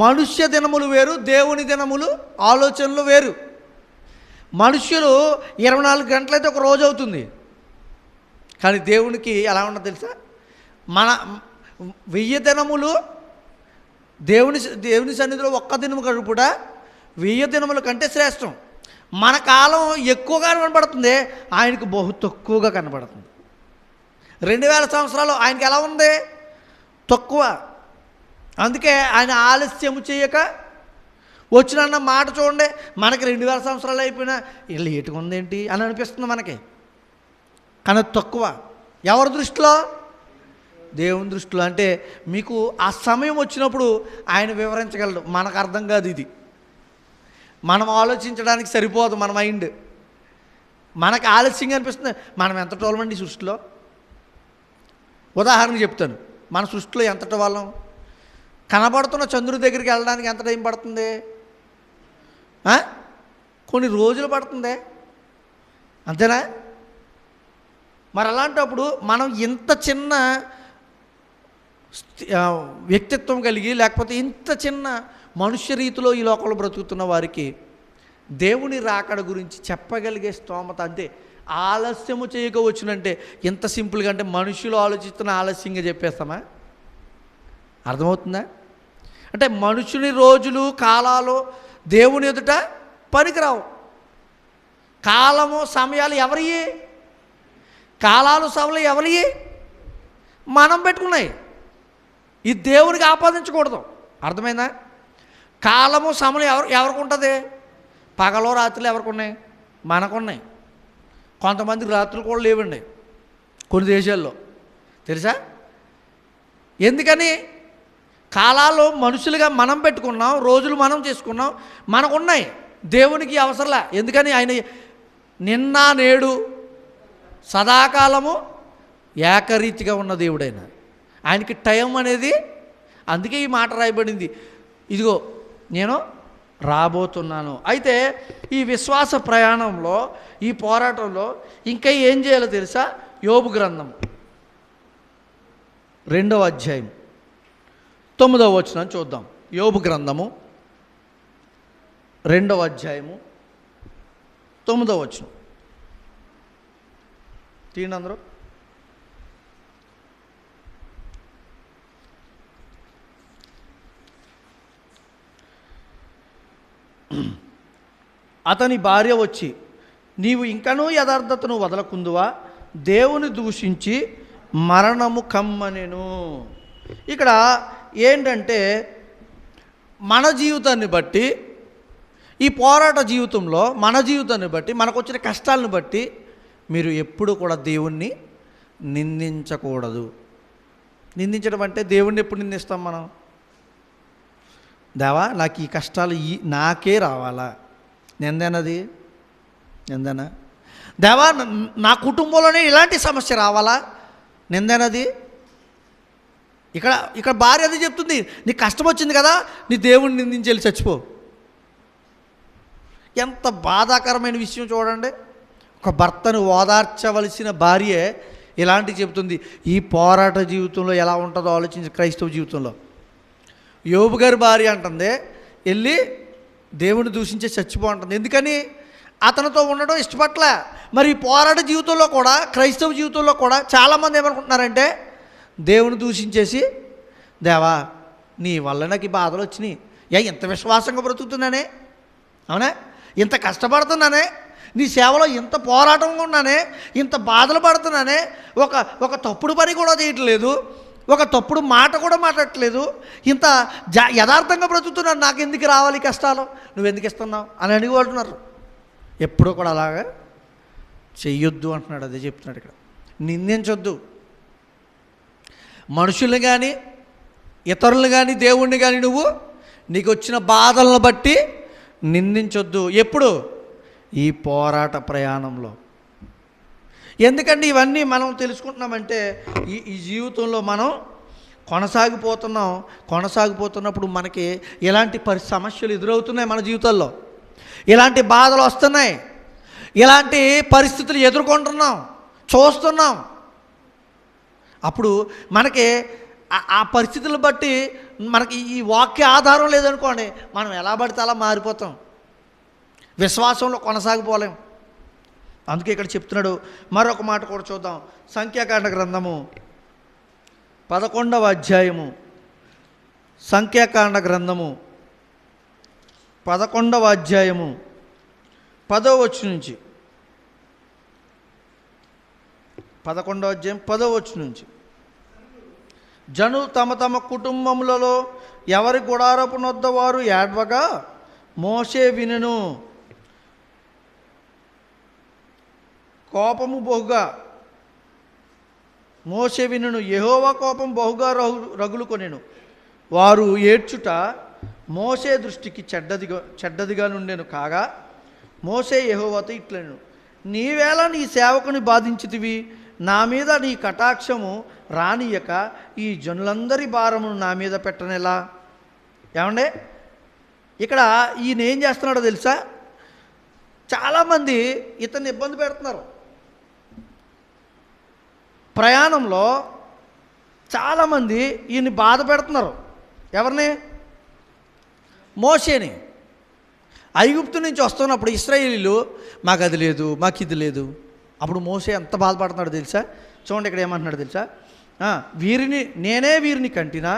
మనుష్య దినములు వేరు, దేవుని దినములు ఆలోచనలు వేరు. మనుష్యులు 24 గంటలైతే ఒక రోజు అవుతుంది, కానీ దేవునికి ఎలా ఉండదు తెలుసా? 1000 దినములు దేవుని సన్నిధిలో ఒక్క దినము గడుపుట 1000 దినముల కంటే శ్రేష్టం. మన కాలం ఎక్కువగా కనబడుతుంది, ఆయనకు బహు తక్కువగా కనబడుతుంది. 2000 సంవత్సరాలు ఆయనకి ఎలా ఉంది? తక్కువ. అందుకే ఆయన ఆలస్యము చేయక వచ్చినన్న మాట చూడండి. మనకి 2000 సంవత్సరాలు అయిపోయినా లేటుగా ఉందేంటి అని అనిపిస్తుంది మనకి, కానీ తక్కువ. ఎవరి దృష్టిలో? దేవుని దృష్టిలో. అంటే మీకు ఆ సమయం వచ్చినప్పుడు ఆయన వివరించగలడు. మనకు అర్థం కాదు, ఇది మనం ఆలోచించడానికి సరిపోదు మన మైండ్. మనకు ఆలస్యంగా అనిపిస్తుంది. మనం ఎంత టోలమండి సృష్టిలో? ఉదాహరణకు చెప్తాను, మన సృష్టిలో ఎంతటి వాళ్ళం? కనబడుతున్న చంద్రుడి దగ్గరికి వెళ్ళడానికి ఎంత టైం పడుతుంది? కొన్ని రోజులు పడుతుంది, అంతేనా? మరి అలాంటప్పుడు మనం ఇంత చిన్న వ్యక్తిత్వం కలిగి, లేకపోతే ఇంత చిన్న మనుష్య రీతిలో ఈ లోకంలో బ్రతుకుతున్న వారికి దేవుని రాకడ గురించి చెప్పగలిగే స్తోమత, అంటే ఆలస్యము చేయకపోవచ్చునంటే ఇంత సింపుల్గా, అంటే మనుషులు ఆలోచిస్తున్న ఆలస్యంగా చెప్పేస్తామా? అర్థమవుతుందా? అంటే మనుషుని రోజులు కాలాలు దేవుని ఎదుట పనికిరావు. కాలము సమయాలు ఎవరివి? కాలాలు సమయాలు ఎవరివి? మనం పెట్టుకున్నాయి. ఈ దేవునికి ఆపాదించకూడదు. అర్థమైందా? కాలము సమయం ఎవరికి ఉంటుంది? పగలో రాత్రులు ఎవరికి ఉన్నాయి? మనకున్నాయి. కొంతమందికి రాత్రులు కూడా లేవండి కొన్ని దేశాల్లో, తెలుసా? ఎందుకని? కాలాలు మనుషులుగా మనం పెట్టుకున్నాం, రోజులు మనం చేసుకున్నాం, మనకున్నాయి. దేవునికి అవసరంలా. ఎందుకని? ఆయన నిన్న నేడు సదాకాలము ఏకరీతిగా ఉన్న దేవుడైన ఆయనకి టైం అనేది, అందుకే ఈ మాట రాయబడింది, ఇదిగో నేను రాబోతున్నాను. అయితే ఈ విశ్వాస ప్రయాణంలో, ఈ పోరాటంలో ఇంకా ఏం చేయాలో తెలుసా? యోబు గ్రంథం 2వ అధ్యాయం 9వ వచనం చూద్దాం. యోబు గ్రంథము 2వ అధ్యాయము 9వ వచనం తీయండి అందరూ. అతని భార్య వచ్చి, నీవు ఇంకనూ యథార్థతను వదలకుందువా? దేవుని దూషించి మరణము కమ్మనెను. ఇక్కడ ఏంటంటే, మన జీవితాన్ని బట్టి, ఈ పోరాట జీవితంలో మన జీవితాన్ని బట్టి, మనకు వచ్చిన కష్టాలను బట్టి మీరు ఎప్పుడు కూడా దేవుణ్ణి నిందించకూడదు. నిందించడం అంటే దేవుణ్ణి ఎప్పుడు నిందిస్తాం మనం? దేవా నాకు ఈ కష్టాలు నాకే రావాలా? నిందేనది? నిందేనా? దేవా నా కుటుంబంలోనే ఇలాంటి సమస్య రావాలా? నిందేనది? ఇక్కడ భార్య అది చెప్తుంది, నీకు కష్టం వచ్చింది కదా, నీ దేవుణ్ణి నిందించి వెళ్ళి చచ్చిపో. ఎంత బాధాకరమైన విషయం చూడండి. ఒక భర్తను ఓదార్చవలసిన భార్యే ఇలాంటివి చెబుతుంది. ఈ పోరాట జీవితంలో ఎలా ఉంటుందో ఆలోచించి, క్రైస్తవ జీవితంలో. యోబు గారి భార్య అంటుంది, వెళ్ళి దేవుని దూషించే చచ్చిపో అంటుంది. ఎందుకని? అతనితో ఉండడం ఇష్టపట్ల. మరి ఈ పోరాట జీవితంలో కూడా, క్రైస్తవ జీవితంలో కూడా చాలామంది ఏమనుకుంటున్నారంటే, దేవుని దూషించేసి, దేవా నీ వల్ల నాకు ఈ బాధలు వచ్చినాయి, ఇంత విశ్వాసంగా బ్రతుకుతున్నానే, అవునా, ఇంత కష్టపడుతున్నానే, నీ సేవలో ఇంత పోరాటంగా ఉన్నానే, ఇంత బాధలు పడుతున్నానే, ఒక తప్పుడు పని కూడా చేయట్లేదు, ఒక తప్పుడు మాట కూడా మాట్లాడట్లేదు, ఇంత యథార్థంగా బ్రతుకుతున్నాను, నాకు ఎందుకు రావాలి కష్టాలు, నువ్వెందుకు ఇస్తున్నావు అని అడిగిపోతున్నారు. ఎప్పుడూ కూడా అలాగా చెయ్యొద్దు అంటున్నాడు. అదే చెప్తున్నాడు ఇక్కడ. నిందించొద్దు. మనుషుల్ని కానీ, ఇతరులను కానీ, దేవుణ్ణి కానీ నువ్వు నీకు వచ్చిన బాధలను బట్టి నిందించొద్దు. ఎప్పుడు? ఈ పోరాట ప్రయాణంలో. ఎందుకంటే ఇవన్నీ మనం తెలుసుకుంటున్నామంటే, ఈ జీవితంలో మనం కొనసాగిపోతున్నప్పుడు మనకి ఎలాంటి సమస్యలు ఎదురవుతున్నాయి, మన జీవితాల్లో ఇలాంటి బాధలు వస్తున్నాయి, ఇలాంటి పరిస్థితులు ఎదుర్కొంటున్నాం, చూస్తున్నాం. అప్పుడు మనకి ఆ పరిస్థితులను బట్టి మనకి ఈ వాక్య ఆధారం లేదనుకోండి, మనం ఎలా పడితే అలా మారిపోతాం, విశ్వాసంలో కొనసాగిపోలేం. అందుకే ఇక్కడ చెప్తున్నాడు. మరొక మాట కూడా చూద్దాం. సంఖ్యాకాండ గ్రంథము 11వ అధ్యాయము సంఖ్యాకాండ గ్రంథము 11వ అధ్యాయము 10వ వచనం నుంచి 11వ అధ్యాయం 10వ వచనం నుంచి జనులు తమ తమ కుటుంబములలో ఎవరి గుడారపు నొద్ద వారు ఏడ్వగా మోషే వినెను. కోపము బహుగా మోషే వినెను, యెహోవా కోపం బహుగా రగులుకొనెను. వారు ఏడ్చుట మోషే దృష్టికి చెడ్డదిగా నుండెను. కాగా మోషే యెహోవాతో ఇట్లనెను, నీవేళ నీ సేవకుని బాధించితివి, నా మీద నీ కటాక్షము రానియక ఈ జనులందరి భారమును నా మీద పెట్టనెలా. ఏమండే ఇక్కడ ఈయన ఏం చేస్తున్నాడో తెలుసా? చాలామంది ఇతన్ని ఇబ్బంది పెడుతున్నారు. ప్రయాణంలో చాలామంది ఈయన్ని బాధ పెడుతున్నారు. ఎవరిని? మోషేని. ఐగుప్తు నుంచి వస్తున్నప్పుడు ఇశ్రాయేలీలు మాకు అది లేదు, మాకు ఇది లేదు. అప్పుడు మోషే ఎంత బాధపడుతున్నాడో తెలుసా? చూడండి ఇక్కడ ఏమంటున్నాడు తెలుసా? నేనే వీరిని కంటినా,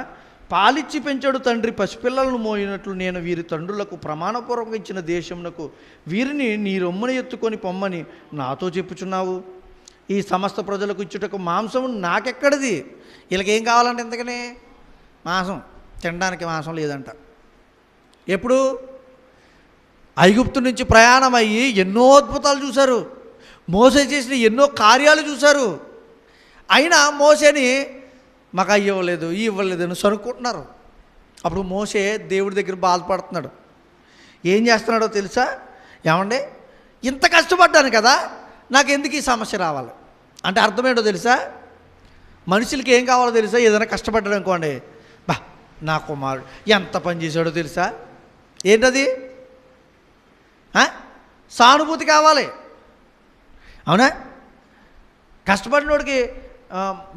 పాలిచ్చి పెంచాడు తండ్రి పసిపిల్లలను మోయినట్లు నేను వీరి తండ్రులకు ప్రమాణపూర్వకంగా ఇచ్చిన దేశమునకు వీరిని నీ రొమ్మున ఎత్తుకొని పొమ్మని నాతో చెప్పుచున్నావు. ఈ సమస్త ప్రజలకు ఇచ్చుటకు మాంసం నాకెక్కడిది? వీళ్ళకి ఏం కావాలంటే ఎందుకనే మాంసం తినడానికి మాంసం లేదంట. ఎప్పుడు? ఐగుప్తు నుంచి ప్రయాణం అయ్యి ఎన్నో అద్భుతాలు చూశారు, మోసే చేసిన ఎన్నో కార్యాలు చూశారు. అయినా మోసేని మాకు అయ్యి ఇవ్వలేదు, ఇవ్వలేదు అని సరుక్కుంటున్నారు. అప్పుడు మోసే దేవుడి దగ్గర బాధపడుతున్నాడు. ఏం చేస్తున్నాడో తెలుసా? ఏమండి, ఇంత కష్టపడ్డాను కదా, నాకు ఎందుకు ఈ సమస్య రావాలి అంటే అర్థం ఏంటో తెలుసా? మనుషులకి ఏం కావాలో తెలుసా? ఏదైనా కష్టపడ్డాడు అనుకోండి, బా నా కుమారుడు ఎంత పని చేశాడో తెలుసా? ఏంటది? సానుభూతి కావాలి. అవునా? కష్టపడినోడికి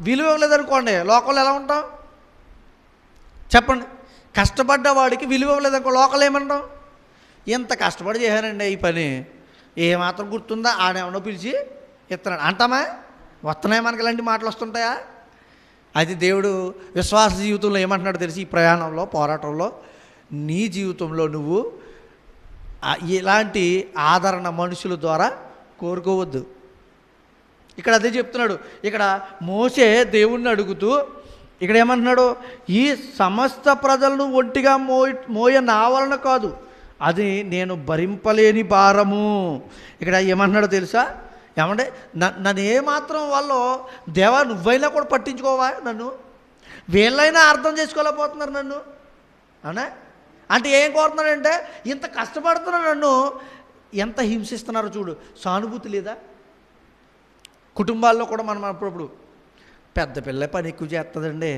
విలువ ఇవ్వలేదనుకోండి, లోకంలో ఎలా ఉంటాం చెప్పండి? కష్టపడ్డ వాడికి విలువ ఇవ్వలేదనుకో, లోకంలో ఏమంటాం? ఇంత కష్టపడి చేశానండి ఈ పని, ఏమాత్రం గుర్తుందా? ఆడేమన్నా పిలిచి ఇస్తున్నాడు అంటామా? వస్తున్నాయి మనకి ఇలాంటి మాటలు వస్తుంటాయా? అయితే దేవుడు విశ్వాస జీవితంలో ఏమంటున్నాడు తెలిసి, ఈ ప్రయాణంలో పోరాటంలో నీ జీవితంలో నువ్వు ఇలాంటి ఆదరణ మనుషుల ద్వారా కోరుకోవద్దు. ఇక్కడ అదే చెప్తున్నాడు. ఇక్కడ మోసే దేవుణ్ణి అడుగుతూ ఇక్కడ ఏమంటున్నాడు? ఈ సమస్త ప్రజలను ఒంటిగా మోయ నా వలన కాదు, అది నేను భరింపలేని భారము. ఇక్కడ ఏమంటున్నాడో తెలుసా? ఏమంటే నన్ను ఏమాత్రం వాళ్ళు దేవా నువ్వైనా కూడా పట్టించుకోవా నన్ను, వీళ్ళైనా అర్థం చేసుకోలేకపోతున్నారు నన్ను. అవునా? అంటే ఏం కోరుతున్నాడంటే, ఇంత కష్టపడుతున్నా నన్ను ఎంత హింసిస్తున్నారు చూడు. సానుభూతి లేదా? కుటుంబాల్లో కూడా మనం అప్పుడప్పుడు పెద్ద పిల్ల పని ఎక్కువ చేస్తుందండి,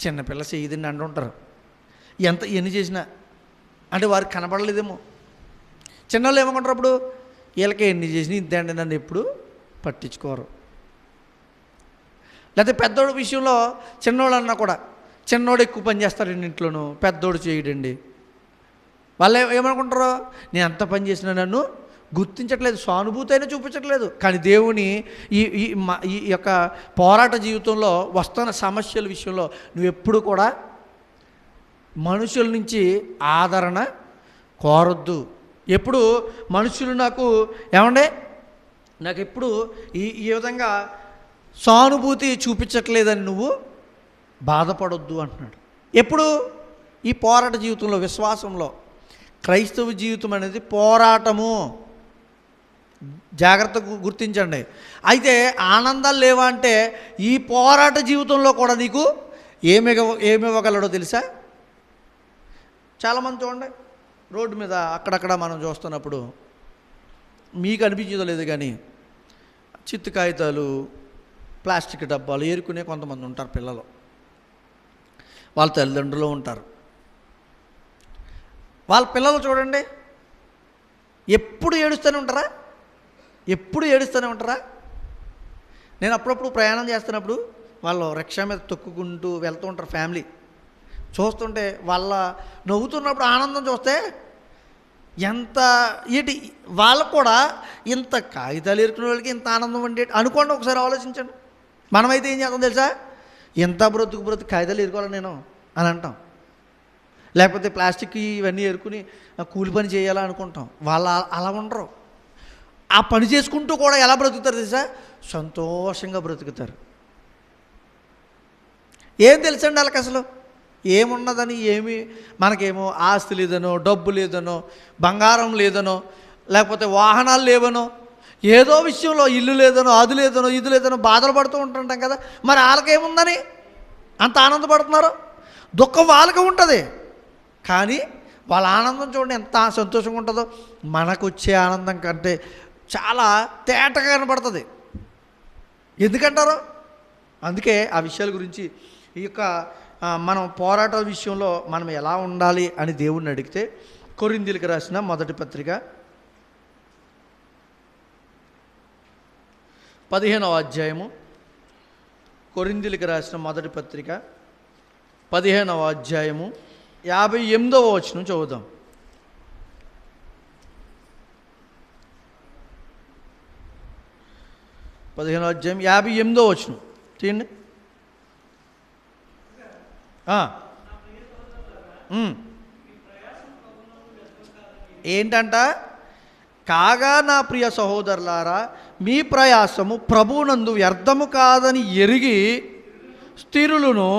చిన్నపిల్ల చేయదండి అంటుంటారు. ఎన్ని చేసినా అంటే వారికి కనపడలేదేమో. చిన్నవాళ్ళు ఏమనుకుంటారు అప్పుడు, వీళ్ళకి ఎన్ని చేసినా ఇంతే అండి, నన్ను ఎప్పుడు పట్టించుకోరు. లేకపోతే పెద్దోడు విషయంలో చిన్నోళ్ళు అన్నా కూడా, చిన్నోడు ఎక్కువ పని చేస్తారండి ఇంట్లోనూ, పెద్దోడు చేయడండి. వాళ్ళు ఏమనుకుంటారు? నేను ఎంత పని చేసినా నన్ను గుర్తించట్లేదు, సానుభూతి అయినా చూపించట్లేదు. కానీ దేవుని ఈ యొక్క పోరాట జీవితంలో వస్తున్న సమస్యల విషయంలో నువ్వు ఎప్పుడు కూడా మనుషుల నుంచి ఆదరణ కోరొద్దు. ఎప్పుడు మనుషులు నాకు ఎప్పుడు ఈ విధంగా సానుభూతి చూపించట్లేదని నువ్వు బాధపడొద్దు అంటున్నాడు. ఎప్పుడు? ఈ పోరాట జీవితంలో, విశ్వాసంలో. క్రైస్తవ జీవితం అనేది పోరాటము, జాగ్రత్తగా గుర్తించండి. అయితే ఆనందాలు లేవా అంటే, ఈ పోరాట జీవితంలో కూడా నీకు ఏమివ్వగలడో తెలుసా? చాలామంది చూడండి, రోడ్డు మీద అక్కడక్కడ మనం చూస్తున్నప్పుడు మీకు అనిపించదో లేదు కానీ చిత్తు కాగితాలు, ప్లాస్టిక్ డబ్బాలు ఏరుకునే కొంతమంది ఉంటారు పిల్లలు. వాళ్ళ తల్లిదండ్రులు ఉంటారు. వాళ్ళ పిల్లలు చూడండి, ఎప్పుడు ఏడుస్తూనే ఉంటారా? నేను అప్పుడప్పుడు ప్రయాణం చేస్తున్నప్పుడు వాళ్ళు రిక్షా మీద తొక్కుకుంటూ వెళ్తూ ఉంటారు ఫ్యామిలీ. చూస్తుంటే వాళ్ళ నవ్వుతున్నప్పుడు ఆనందం చూస్తే వాళ్ళకు కూడా ఇంత కాగితాలు ఏరుకునే వాళ్ళకి ఇంత ఆనందం అండి అనుకోండి. ఒకసారి ఆలోచించండి. మనమైతే ఏం చేస్తాం తెలుసా? ఎంత బ్రతుకు కాగితాలు ఎరుకోవాలి నేను అని అంటాం. లేకపోతే ప్లాస్టిక్ ఇవన్నీ ఎరుకుని కూలి పని చేయాలా అనుకుంటాం. వాళ్ళు అలా ఉండరు. ఆ పని చేసుకుంటూ కూడా ఎలా బ్రతుకుతారు తెలుసా? సంతోషంగా బ్రతుకుతారు. ఏం తెలుసండి వాళ్ళకి అసలు? ఏమున్నదని, మనకేమో ఆస్తి లేదనో, డబ్బు లేదనో, బంగారం లేదనో, లేకపోతే వాహనాలు లేవనో, ఏదో విషయంలో ఇల్లు లేదనో, అది లేదనో, ఇది లేదనో బాధలు పడుతూ ఉంటుంటాం కదా. మరి వాళ్ళకేముందని అంత ఆనందపడుతున్నారు? దుఃఖం వాళ్ళకి ఉంటుంది. కానీ వాళ్ళ ఆనందం చూడండి ఎంత సంతోషంగా ఉంటుందో. మనకు వచ్చే ఆనందం కంటే చాలా తేటగా కనపడుతుంది. ఎందుకంటారు? అందుకే ఆ విషయాల గురించి ఈ యొక్క మనం పోరాటాల విషయంలో మనం ఎలా ఉండాలి అని దేవుణ్ణి అడిగితే, కొరింథీయులకు రాసిన మొదటి పత్రిక 15వ అధ్యాయము, కొరింథీయులకు రాసిన మొదటి పత్రిక 15వ అధ్యాయము 58వ వచనం చదువుదాం. 15వ అధ్యాయం 58వ వచనం తీయండి. ఏంటంట? కాగా నా ప్రియ సహోదరులారా, మీ ప్రయాసము ప్రభువునందు వ్యర్థము కాదని ఎరిగి స్థిరులను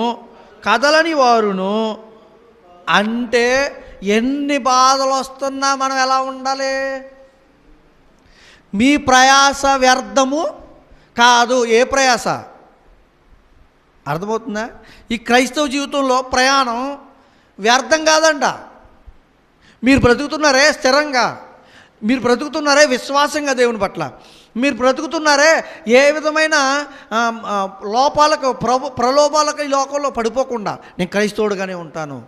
కదలని వారును. అంటే ఎన్ని బాధలు వస్తున్నా మనం ఎలా ఉండాలి? మీ ప్రయాస వ్యర్థము కాదు. ఏ ప్రయాస? అర్థమవుతుందా? ఈ క్రైస్తవ జీవితంలో ప్రయాణం వ్యర్థం కాదంట. మీరు బ్రతుకుతున్నారే స్థిరంగా, మీరు బ్రతుకుతున్నారే విశ్వాసంగా దేవుని పట్ల, మీరు బ్రతుకుతున్నారే ఏ విధమైన లోపాలకు ప్రలోభాలకు ఈ లోకంలో పడిపోకుండా నేను క్రైస్తవుడుగానే ఉంటాను,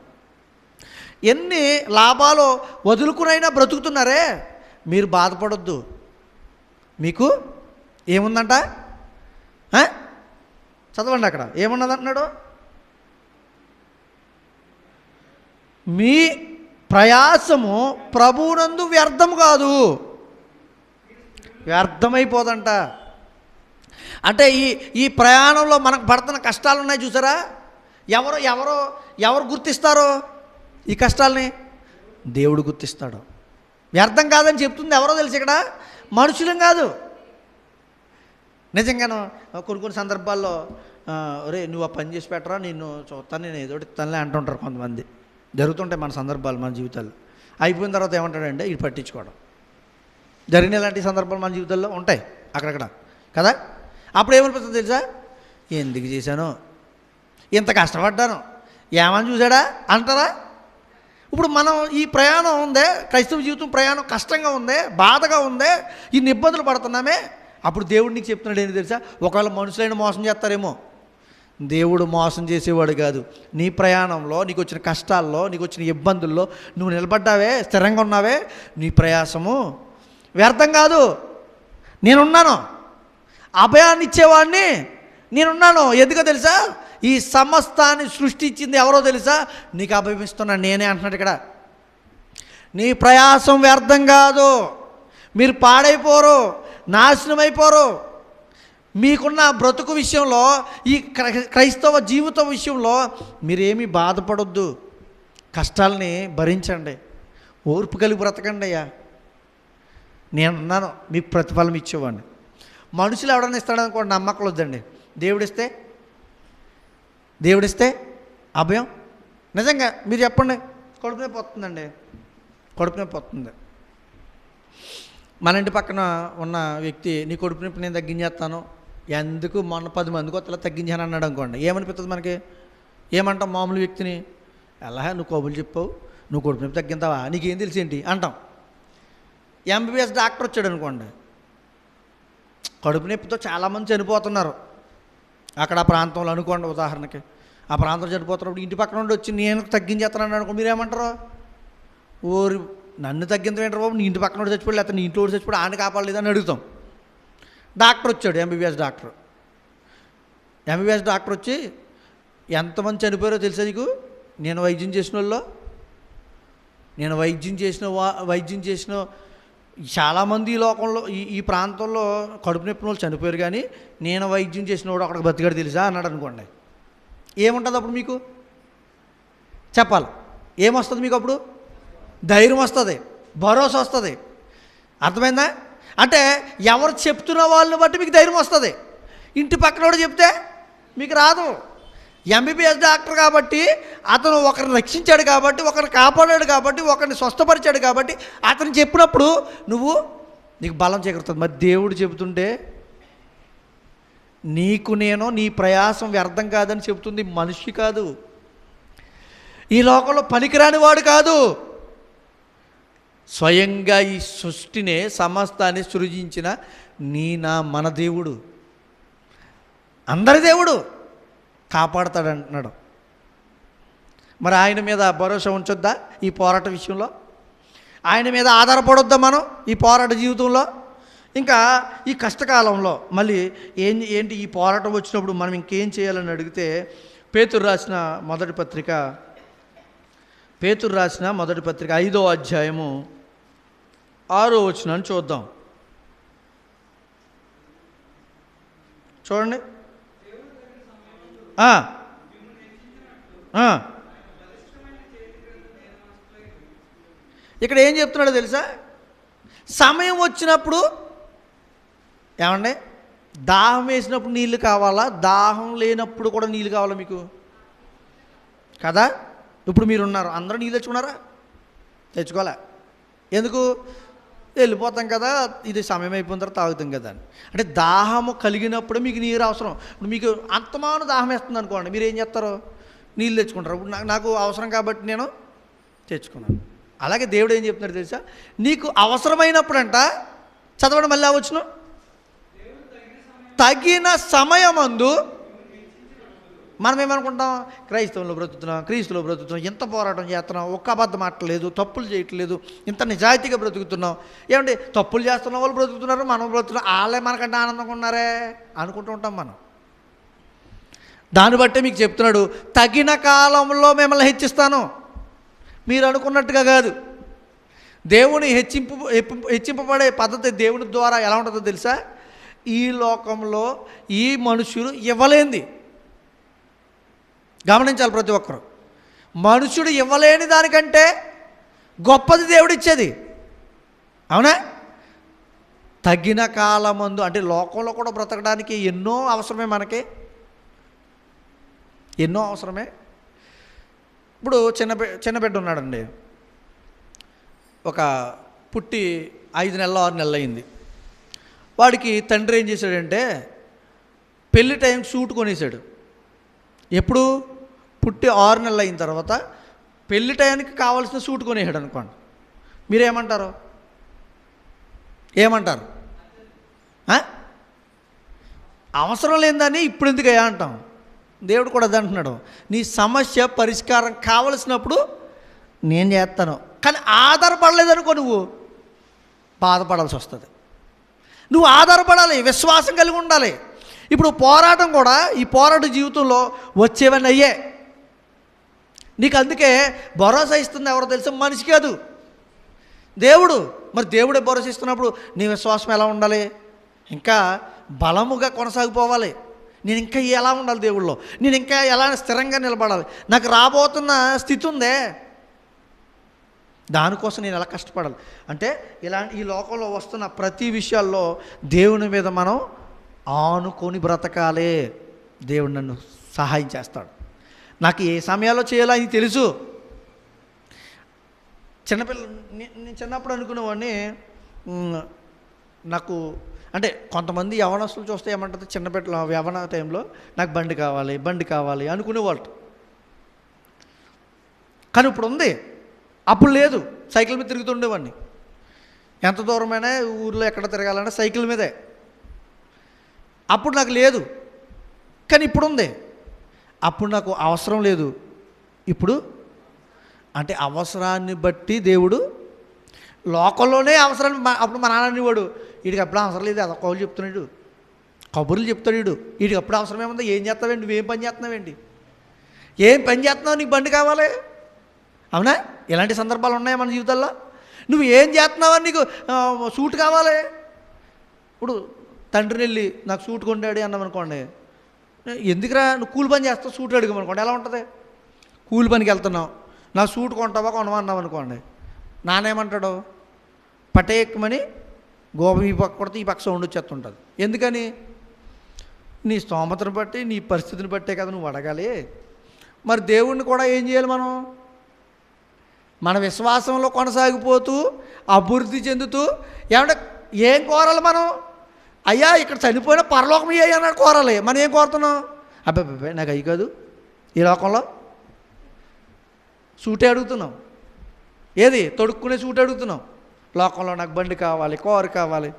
ఎన్ని లాభాలు వదులుకునైనా బ్రతుకుతున్నారే, మీరు బాధపడొద్దు. మీకు ఏముందంట? చదవండి అక్కడ ఏమున్నది అంటున్నాడు. మీ ప్రయాసము ప్రభువునందు వ్యర్థం కాదు. వ్యర్థమైపోదంట. అంటే ఈ ప్రయాణంలో మనకు పడుతున్న కష్టాలు ఉన్నాయి చూసారా? ఎవరు గుర్తిస్తారో ఈ కష్టాలని? దేవుడు గుర్తిస్తాడు. వ్యర్థం కాదని చెప్తుంది ఎవరో తెలుసు ఇక్కడ? మనుషులం కాదు. నిజంగాను కొన్ని సందర్భాల్లో రే నువ్వు ఆ పని చేసి పెట్టరా, నిన్ను చూస్తాను, నేను ఏదో తనలే అంటుంటారు కొంతమంది. జరుగుతుంటాయి మన సందర్భాలు మన జీవితాల్లో. అయిపోయిన తర్వాత ఏమంటాడంటే ఇది పట్టించుకోవడం. జరిగిన ఇలాంటి సందర్భాలు మన జీవితాల్లో ఉంటాయి అక్కడక్కడ కదా. అప్పుడు ఏమనిపిస్తుంది తెలుసా? ఎందుకు చేశాను, ఇంత కష్టపడ్డాను, ఏమని చూసాడా అంటారా? ఇప్పుడు మనం ఈ ప్రయాణం ఉందే, క్రైస్తవ జీవితం ప్రయాణం కష్టంగా ఉందే, బాధగా ఉందే, ఇన్ని ఇబ్బందులు పడుతున్నామే. అప్పుడు దేవుడు నీకు చెప్తున్నాడు ఏంటి తెలుసా? ఒకవేళ మనుషులైన మోసం చేస్తారేమో, దేవుడు మోసం చేసేవాడు కాదు. నీ ప్రయాణంలో నీకు వచ్చిన కష్టాల్లో, నీకు వచ్చిన ఇబ్బందుల్లో నువ్వు నిలబడ్డావే, స్థిరంగా ఉన్నావే, నీ ప్రయాసము వ్యర్థం కాదు. నేనున్నాను, అభయాన్ని ఇచ్చేవాడిని నేనున్నాను. ఎందుకో తెలుసా? ఈ సమస్తాన్ని సృష్టించింది ఎవరో తెలుసా? నీకు అభయం ఇస్తున్నాను నేనే అంటున్నాడు ఇక్కడ. నీ ప్రయాసం వ్యర్థం కాదు. మీరు పాడైపోరు, నాశనం అయిపోరు. మీకున్న బ్రతుకు విషయంలో, ఈ క్రైస్తవ జీవితం విషయంలో మీరేమీ బాధపడొద్దు. కష్టాలని భరించండి, ఓర్పు కలిగి బ్రతకండి. అయ్యా నేనున్నాను, మీకు ప్రతిఫలం ఇచ్చేవాడిని. మనుషులు ఎవడన్నా ఇస్తాడనుకోండి, నమ్మకం వద్దండి. దేవుడిస్తే అభయం. నిజంగా మీరు చెప్పండి, కడుపు నొప్పి వస్తుందండి, కడుపు నొప్పి వస్తుంది. మన ఇంటి పక్కన ఉన్న వ్యక్తి నీ కడుపు నొప్పి నేను తగ్గించేస్తాను, ఎందుకు మొన్న 10 మందికి కొత్తలో తగ్గించాను అన్నాడు అనుకోండి, ఏమనిపిస్తుంది మనకి? ఏమంటాం మామూలు వ్యక్తిని? ఎలా నువ్వు కబుర్లు చెప్పావు, నువ్వు కడుపు నొప్పి తగ్గింతావా, నీకేం తెలిసి ఏంటి అంటాం. ఎంబీబీఎస్ డాక్టర్ వచ్చాడు అనుకోండి, కడుపు నొప్పితో చాలామంది చనిపోతున్నారు అక్కడ ఆ ప్రాంతంలో అనుకోండి. ఉదాహరణకి ఆ ప్రాంతంలో చనిపోతున్నప్పుడు ఇంటి పక్కన నుండి వచ్చి నేను తగ్గించేస్తాను అనుకో, మీరేమంటారు? ఓరి నన్ను తగ్గించమంటారు బాబు, నీ ఇంటి పక్కన నుండి చచ్చిపోయి, లేకపోతే నీ ఇంట్లో చచ్చిపోయి ఆయన కాపాడలేదని అడుగుతాం. డాక్టర్ వచ్చాడు, ఎంబీబీఎస్ డాక్టర్ వచ్చి ఎంతమంది చనిపోయారో తెలుసా నీకు? నేను వైద్యం చేసిన చాలామంది ఈ లోకంలో ఈ ప్రాంతంలో కడుపు నొప్పి వాళ్ళు చనిపోయారు, కానీ నేను వైద్యం చేసిన వాడు అక్కడికి బతికాడు తెలుసా అన్నాడు అనుకోండి. ఏముంటుంది అప్పుడు మీకు? చెప్పాలి. ఏమొస్తుంది మీకు అప్పుడు? ధైర్యం వస్తుంది, భరోసా వస్తుంది. అర్థమైందా? అంటే ఎవరు చెప్తున్న వాళ్ళని బట్టి మీకు ధైర్యం వస్తుంది. ఇంటి పక్కనోడు చెప్తే మీకు రాదు. ఎంబీబీఎస్ డాక్టర్ కాబట్టి అతను ఒకరిని రక్షించాడు, కాబట్టి ఒకరిని కాపాడాడు, కాబట్టి ఒకరిని స్వస్థపరిచాడు, కాబట్టి అతను చెప్పినప్పుడు నీకు బలం చేకూరుతుంది. మరి దేవుడు చెబుతుంటే నీకు నేను నీ ప్రయాసం వ్యర్థం కాదని చెబుతుంది మనిషి కాదు, ఈ లోకంలో పనికిరాని వాడు కాదు. స్వయంగా ఈ సృష్టినే సమస్తాన్ని సృజించిన మన దేవుడు, అందరి దేవుడు కాపాడతాడంటున్నాడు. మరి ఆయన మీద భరోసా ఉంచొద్దా ఈ పోరాట విషయంలో? ఆయన మీద ఆధారపడొద్దా మనం ఈ పోరాట జీవితంలో? ఇంకా ఈ కష్టకాలంలో మళ్ళీ ఏంటి ఈ పోరాటం వచ్చినప్పుడు మనం ఇంకేం చేయాలని అడిగితే, పేతురు రాసిన మొదటి పత్రిక 5వ అధ్యాయము 6వ వచనాన్ని చూద్దాం. చూడండి. ఇక్కడ ఏం చెప్తున్నాడో తెలుసా? సమయం వచ్చినప్పుడు ఏమండి, దాహం వేసినప్పుడు నీళ్ళు కావాలా? దాహం లేనప్పుడు కూడా నీళ్ళు కావాలా మీకు? కదా. ఇప్పుడు మీరు ఉన్నారు, అందరూ నీళ్ళు తెచ్చుకున్నారా? తెచ్చుకోలే. ఎందుకు? వెళ్ళిపోతాం కదా, ఇది సమయం అయిపోయిన తర్వాత తాగుతాం కదా అని. అంటే దాహము కలిగినప్పుడు మీకు నీరు అవసరం. ఇప్పుడు మీకు అంతమాను దాహం వేస్తుంది అనుకోండి, మీరు ఏం చేస్తారు? నీళ్ళు తెచ్చుకుంటారు. ఇప్పుడు నాకు అవసరం కాబట్టి నేను తెచ్చుకున్నాను. అలాగే దేవుడు ఏం చెప్తున్నాడు తెలుసా? నీకు అవసరమైనప్పుడంట, చదవండి మళ్ళీ వచ్చును, తగిన సమయమందు. మనం ఏమనుకుంటాం? క్రైస్తవంలో బ్రతుకుతున్నాం, ఎంత పోరాటం చేస్తున్నాం, ఒక్క అబద్ధం మాట్లేదు, తప్పులు చేయట్లేదు, ఇంత నిజాయితీగా బ్రతుకుతున్నాం. ఏమంటే తప్పులు చేస్తున్న వాళ్ళు బ్రతుకుతున్నారు, మనం బ్రతుకుతున్నాం, వాళ్ళే మనకంటే ఆనందంగా ఉన్నారే అనుకుంటూ ఉంటాం మనం. దాన్ని బట్టే మీకు చెప్తున్నాడు, తగిన కాలంలో మిమ్మల్ని హెచ్చిస్తాను. మీరు అనుకున్నట్టుగా కాదు. దేవుని హెచ్చింపబడే పద్ధతి దేవుని ద్వారా ఎలా ఉంటుందో తెలుసా? ఈ లోకంలో ఈ మనుషులు ఇవ్వలేంది. గమనించాలి ప్రతి ఒక్కరు. మనుషుడు ఇవ్వలేని దానికంటే గొప్పది దేవుడిచ్చేది. అవునా? తగిన కాలమందు, అంటే లోకంలో కూడా బ్రతకడానికి ఎన్నో అవసరమే, మనకి ఎన్నో అవసరమే. ఇప్పుడు చిన్న బిడ్డ ఉన్నాడండి, ఒక పుట్టి 5 నెలలు 6 నెలలు అయింది. వాడికి తండ్రి ఏం చేశాడంటే పెళ్లి టైంకి సూట్ కొనేసాడు. ఎప్పుడు? పుట్టి 6 నెలలు అయిన తర్వాత పెళ్లి టైంకి కావాల్సిన సూట్ కొనేసాడు అనుకోండి. మీరేమంటారు? అవసరం లేదని ఇప్పుడు ఎందుకయ్యా అంటాం. దేవుడు కూడా అది అంటున్నాడు, నీ సమస్య పరిష్కారం కావలసినప్పుడు నేను చేస్తాను. కానీ ఆధారపడలేదనుకో, నువ్వు బాధపడాల్సి వస్తుంది. నువ్వు ఆధారపడాలి, విశ్వాసం కలిగి ఉండాలి. ఇప్పుడు పోరాటం కూడా, ఈ పోరాట జీవితంలో వచ్చేవన్నీ అయ్యే నీకు. అందుకే భరోసా ఇస్తుంది ఎవరో తెలుసా? మనిషి కాదు, దేవుడు. మరి దేవుడే భరోసా ఇస్తున్నప్పుడు నీ విశ్వాసం ఎలా ఉండాలి? ఇంకా బలముగా కొనసాగిపోవాలి. నేను ఇంకా ఎలా ఉండాలి దేవుళ్ళో? నేను ఇంకా ఎలా స్థిరంగా నిలబడాలి? నాకు రాబోతున్న స్థితి ఉందే, దానికోసం నేను ఎలా కష్టపడాలి? అంటే ఈ లోకంలో వస్తున్న ప్రతి విషయాల్లో దేవుని మీద మనం ఆనుకొని బ్రతకాలే. దేవుడు నన్ను సహాయం చేస్తాడు. నాకు ఏ సమయాల్లో చేయాలో అని తెలుసు. నేను చిన్నప్పుడు అనుకునేవాడిని, నాకు అంటే కొంతమంది యవనస్తులు చూస్తే ఏమంటుంది, చిన్నపిల్లల యవన టైంలో నాకు బండి కావాలి అనుకునేవాళ్ళు. కానీ ఇప్పుడు ఉంది, అప్పుడు లేదు. సైకిల్ మీద తిరుగుతుండేవాడిని. ఎంత దూరమైనా ఊర్లో ఎక్కడ తిరగాలంటే సైకిల్ మీదే. అప్పుడు నాకు లేదు, కానీ ఇప్పుడు ఉంది. అప్పుడు నాకు అవసరం లేదు, ఇప్పుడు అంటే అవసరాన్ని బట్టి దేవుడు లోకంలోనే అవసరాన్ని. అప్పుడు మా నాన్న అనేవాడు, వీడికి అప్పుడు అవసరం లేదు, అదొక కౌలు చెప్తున్నాడు, కబుర్లు చెప్తాడు వీడు, వీడికి అప్పుడు అవసరం ఏముందో, ఏం చేస్తావేంటి, నువ్వేం పని చేస్తున్నావేంటి, ఏం పని చేస్తున్నావు, నీకు బండి కావాలి. అవునా? ఇలాంటి సందర్భాలు ఉన్నాయా మన జీవితాల్లో? నువ్వు ఏం చేస్తున్నావని నీకు సూట్ కావాలి. ఇప్పుడు తండ్రిని వెళ్ళి నాకు సూట్ కొంటాడు అన్నామనుకోండి, ఎందుకురా నువ్వు కూలి పని చేస్తావు, సూట్ అడిగమనుకోండి ఎలా ఉంటుంది? కూలి పనికి వెళ్తున్నావు, నా సూట్ కొంటావా కొనమన్నావు అనుకోండి, నానేమంటాడు? పటేక్కమని గోపం ఈ పక్క కొడితే ఈ పక్క సౌండ్ వచ్చేస్తుంటుంది. ఎందుకని? నీ స్తోమతను బట్టి నీ పరిస్థితిని బట్టే కదా నువ్వు అడగాలి. మరి దేవుణ్ణి కూడా ఏం చేయాలి? మనం మన విశ్వాసంలో కొనసాగిపోతూ అభివృద్ధి చెందుతూ ఏమంటే ఏం కోరాలి మనం? అయ్యా ఇక్కడ చనిపోయిన పరలోకం అయ్యా అన్నాడు కోరాలి. మనం ఏం కోరుతున్నాం? అబ్బాయి నాకు అయ్యి కాదు, ఈ లోకంలో సూటే అడుగుతున్నాం. ఏది? తొడుక్కునే సూట్ అడుగుతున్నాం. లోకంలో నాకు బండి కావాలి, కారు కావాలి.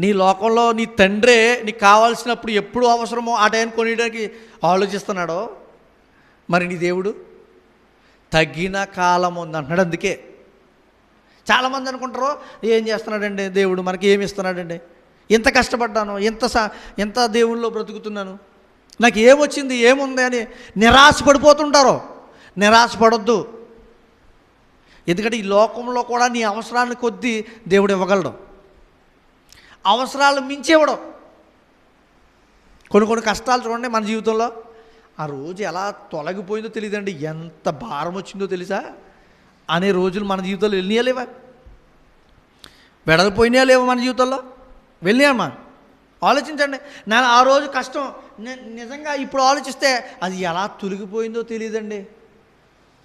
నీ లోకంలో నీ తండ్రే నీకు కావాల్సినప్పుడు ఎప్పుడు అవసరమో ఆ టైం కొనియడానికి ఆలోచిస్తున్నాడో, మరి నీ దేవుడు తగిన కాలం ఉంది అంటున్నాడు. అందుకే చాలామంది అనుకుంటారు, ఏం చేస్తున్నాడండి దేవుడు, మనకి ఏమి ఇస్తున్నాడండి, ఎంత కష్టపడ్డాను, ఎంత దేవుళ్ళలో బ్రతుకుతున్నాను, నాకు ఏమొచ్చింది, ఏముంది అని నిరాశపడిపోతుంటారు. నిరాశపడొద్దు. ఎందుకంటే ఈ లోకంలో కూడా నీ అవసరాన్ని కొద్దీ దేవుడు ఇవ్వగలడు. అవసరాలు మించి ఇవ్వడం. కొన్ని కష్టాలు చూడండి మన జీవితంలో, ఆ రోజు ఎలా తొలగిపోయిందో తెలియదండి, ఎంత భారం వచ్చిందో తెలుసా అనే రోజులు మన జీవితంలో వెళ్ళినాయా లేవా? వెడలిపోయినాయా లేవా మన జీవితంలో? వెళ్ళామా? ఆలోచించండి. నేను ఆ రోజు కష్టం నిజంగా ఇప్పుడు ఆలోచిస్తే అది ఎలా తొలగిపోయిందో తెలియదండి.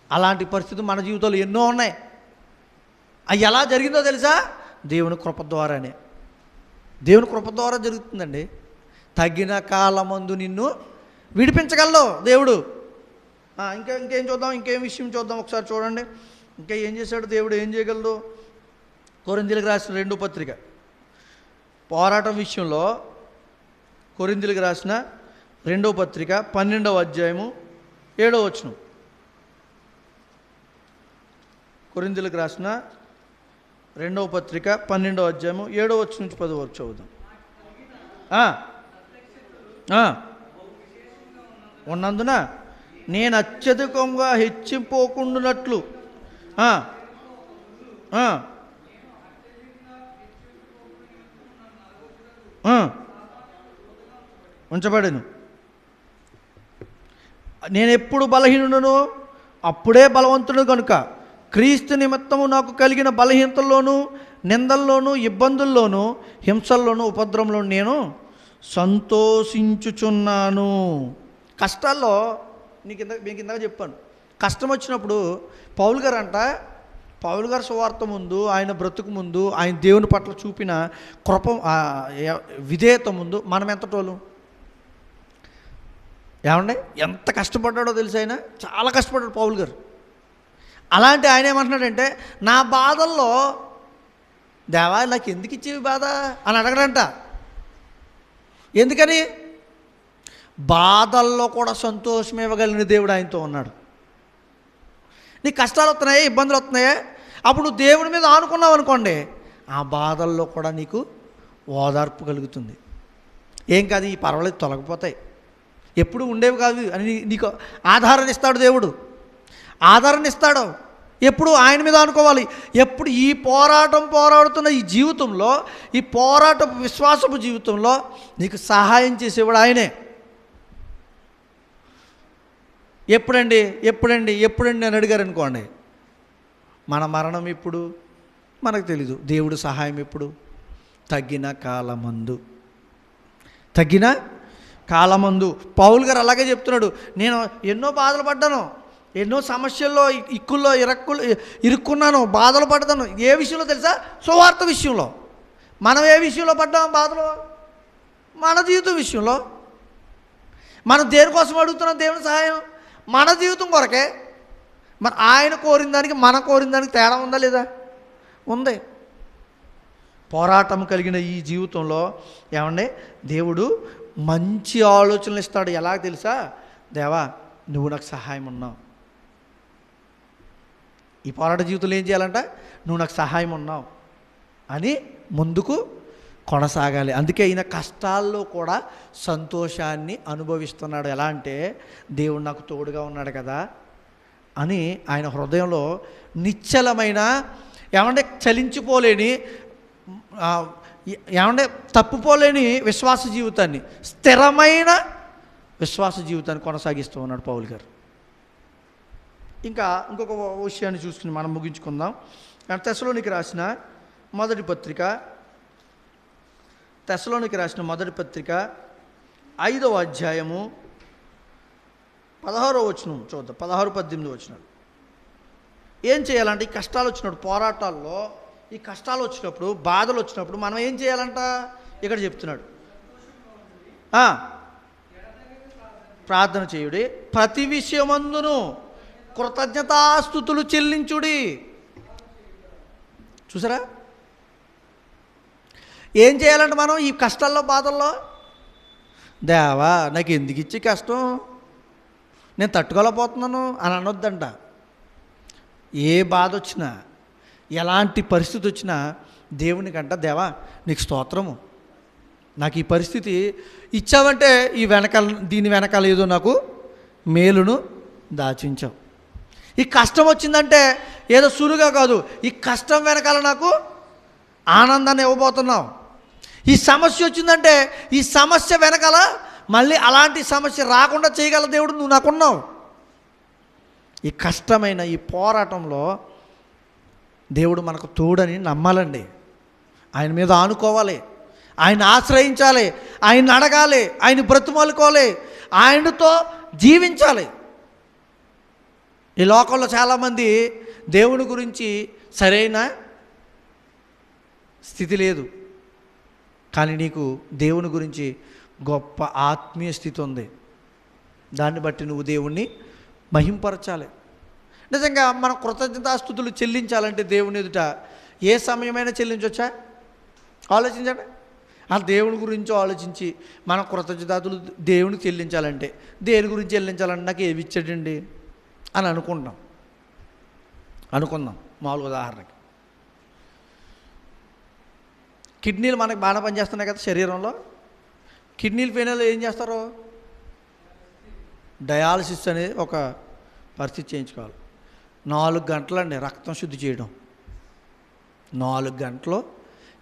అలాంటి పరిస్థితులు మన జీవితంలో ఎన్నో ఉన్నాయి. అవి ఎలా జరిగిందో తెలుసా? దేవుని కృప ద్వారానే. దేవుని కృప ద్వారా జరుగుతుందండి. తగిన కాలమందు నిన్ను విడిపించగలడు దేవుడు. ఇంకేం చూద్దాం, ఇంకేం విషయం చూద్దాం ఒకసారి చూడండి. ఇంకా ఏం చేశాడు దేవుడు, ఏం చేయగలడు? కొరింథీయులకు రాసిన 2వ పత్రిక పోరాటం విషయంలో, కొరింథీయులకు రాసిన 2వ పత్రిక 12వ అధ్యాయము 7వ వచనం. కొరింథీయులకు రాసిన 2వ పత్రిక 12వ అధ్యాయము 7వ వచనం నుంచి 10వ వరకు చదువుదాం. ఉన్నందున నేను అత్యధికంగా హెచ్చింపోకుండానట్లు ఉంచబడను. నేను ఎప్పుడు బలహీనుడను అప్పుడే బలవంతుడు కనుక క్రీస్తు నిమిత్తము నాకు కలిగిన బలహీనతల్లోనూ నిందల్లోనూ ఇబ్బందుల్లోనూ హింసల్లోనూ ఉపద్రవంలో నేను సంతోషించుచున్నాను. కష్టాల్లో మీకు ఇందాక చెప్పాను, కష్టం వచ్చినప్పుడు పౌలు గారు సువార్త ముందు, ఆయన బ్రతుకు ముందు, ఆయన దేవుని పట్ల చూపిన కృప విధేయత ముందు మనం ఎంత టోలు? ఏమండి ఎంత కష్టపడ్డాడో తెలుసు. ఆయన చాలా కష్టపడ్డాడు పౌలు గారు. అలాంటి ఆయన ఏమంటున్నాడంటే, నా బాధల్లో దేవా నాకు ఎందుకు ఇచ్చేవి బాధ అని అడగడంట. ఎందుకని? బాధల్లో కూడా సంతోషం ఇవ్వగలిగిన దేవుడు ఆయనతో ఉన్నాడు. నీకు కష్టాలు వస్తున్నాయి, ఇబ్బందులు వస్తున్నాయి, అప్పుడు నువ్వు దేవుడి మీద ఆనుకున్నావు అనుకోండి, ఆ బాధల్లో కూడా నీకు ఓదార్పు కలుగుతుంది. ఏం కాదు, ఈ పర్వాలేదు తొలగిపోతాయి, ఎప్పుడు ఉండేవి కాదు అని నీకు ఆధారణ ఇస్తాడు దేవుడు. ఆధారణ ఇస్తాడు. ఎప్పుడు ఆయన మీద అనుకోవాలి. ఎప్పుడు ఈ పోరాడుతున్న ఈ జీవితంలో, ఈ విశ్వాసపు జీవితంలో నీకు సహాయం చేసేవాడు ఆయనే. ఎప్పుడండి అని అడిగారు అనుకోండి, మన మరణం ఎప్పుడు మనకు తెలీదు. దేవుడు సహాయం ఎప్పుడు? తగిన కాలమందు. పౌలు గారు అలాగే చెప్తున్నాడు. నేను ఎన్నో బాధలు పడ్డాను, ఎన్నో సమస్యల్లో ఇక్కుల్లో ఇరుక్కున్నాను, బాధలు పడ్డాను. ఏ విషయంలో తెలుసా? సువార్త విషయంలో. మనం ఏ విషయంలో పడ్డాం బాధలు? మన జీవితం విషయంలో. మనం దేనికోసం అడుగుతున్నాం దేవుని సహాయం? మన జీవితం కొరకే. మరి ఆయన కోరిన దానికి మనం కోరిన దానికి తేడా ఉందా లేదా? ఉంది. పోరాటం కలిగిన ఈ జీవితంలో ఏమండి దేవుడు మంచి ఆలోచనలు ఇస్తాడు. ఎలా తెలుసా? దేవా నువ్వు నాకు సహాయం ఉన్నావు. ఈ పోరాట జీవితంలో ఏం చేయాలంట? నువ్వు నాకు సహాయం ఉన్నావు అని ముందుకు కొనసాగాలి. అందుకే ఈయన కష్టాల్లో కూడా సంతోషాన్ని అనుభవిస్తున్నాడు. ఎలా అంటే దేవుడు నాకు తోడుగా ఉన్నాడు కదా అని ఆయన హృదయంలో నిశ్చలమైన, ఏమంటే చలించిపోలేని, ఏమంటే తప్పుపోలేని విశ్వాస జీవితాన్ని, స్థిరమైన విశ్వాస జీవితాన్ని కొనసాగిస్తూ ఉన్నాడు పౌలు గారు. ఇంకా ఇంకొక విషయాన్ని చూసుకుని మనం ముగించుకుందాం. తెస్సలోనికి రాసిన మొదటి పత్రిక 5వ అధ్యాయము 16వ వచనం చూద్దాం. 16-18 వచనాలు. ఏం చేయాలంటే ఈ కష్టాలు వచ్చినప్పుడు, పోరాటాల్లో ఈ కష్టాలు వచ్చినప్పుడు, బాధలు వచ్చినప్పుడు మనం ఏం చేయాలంట ఇక్కడ చెప్తున్నాడు. ప్రార్థన చేయుడి, ప్రతి విషయమందును కృతజ్ఞతాస్తుతులు చెల్లించుడి. చూసారా ఏం చేయాలంటే మనం ఈ కష్టాల్లో, బాధల్లో, దేవా నాకు ఎందుకు ఇచ్చి కష్టం, నేను తట్టుకోలేకపోతున్నాను అని అనొద్దంట. ఏ బాధ వచ్చినా, ఎలాంటి పరిస్థితి వచ్చినా దేవునికంట, దేవా నీకు స్తోత్రము, నాకు ఈ పరిస్థితి ఇచ్చావంటే దీని వెనకాల ఏదో నాకు మేలును దాచించావు. ఈ కష్టం వచ్చిందంటే ఏదో సులువుగా కాదు, ఈ కష్టం వెనకాల నాకు ఆనందాన్ని ఇవ్వబోతున్నావు. ఈ సమస్య వచ్చిందంటే ఈ సమస్య వెనకాల మళ్ళీ అలాంటి సమస్య రాకుండా చేయగల దేవుడు నువ్వు నాకున్నావు. ఈ కష్టమైన ఈ పోరాటంలో దేవుడు మనకు తోడని నమ్మాలండి. ఆయన మీద ఆనుకోవాలి, ఆయన ఆశ్రయించాలి, ఆయన అడగాలి, ఆయన బ్రతిమాలుకోవాలి, ఆయనతో జీవించాలి. ఈ లోకంలో చాలామంది దేవుని గురించి సరైన స్థితి లేదు, కానీ నీకు దేవుని గురించి గొప్ప ఆత్మీయ స్థితి ఉంది. దాన్ని బట్టి నువ్వు దేవుణ్ణి మహింపరచాలి. నిజంగా మనం కృతజ్ఞతాస్తుతులు చెల్లించాలంటే దేవుని ఎదుట ఏ సమయమైనా చెల్లించవచ్చా? ఆలోచించండి. ఆ దేవుని గురించి ఆలోచించి మనం కృతజ్ఞతాస్తుతులు దేవునికి చెల్లించాలంటే, దేని గురించి చెల్లించాలంటే నాకు ఏమి ఇచ్చాడండి అని అనుకుందాం. మామూలు ఉదాహరణకి కిడ్నీలు మనకు బాగా పనిచేస్తున్నాయి కదా శరీరంలో. కిడ్నీలు పోయిన ఏం చేస్తారు? డయాలసిస్ అనేది ఒక పరిస్థితి చేయించుకోవాలి. 4 గంటలండి రక్తం శుద్ధి చేయడం. 4 గంటలు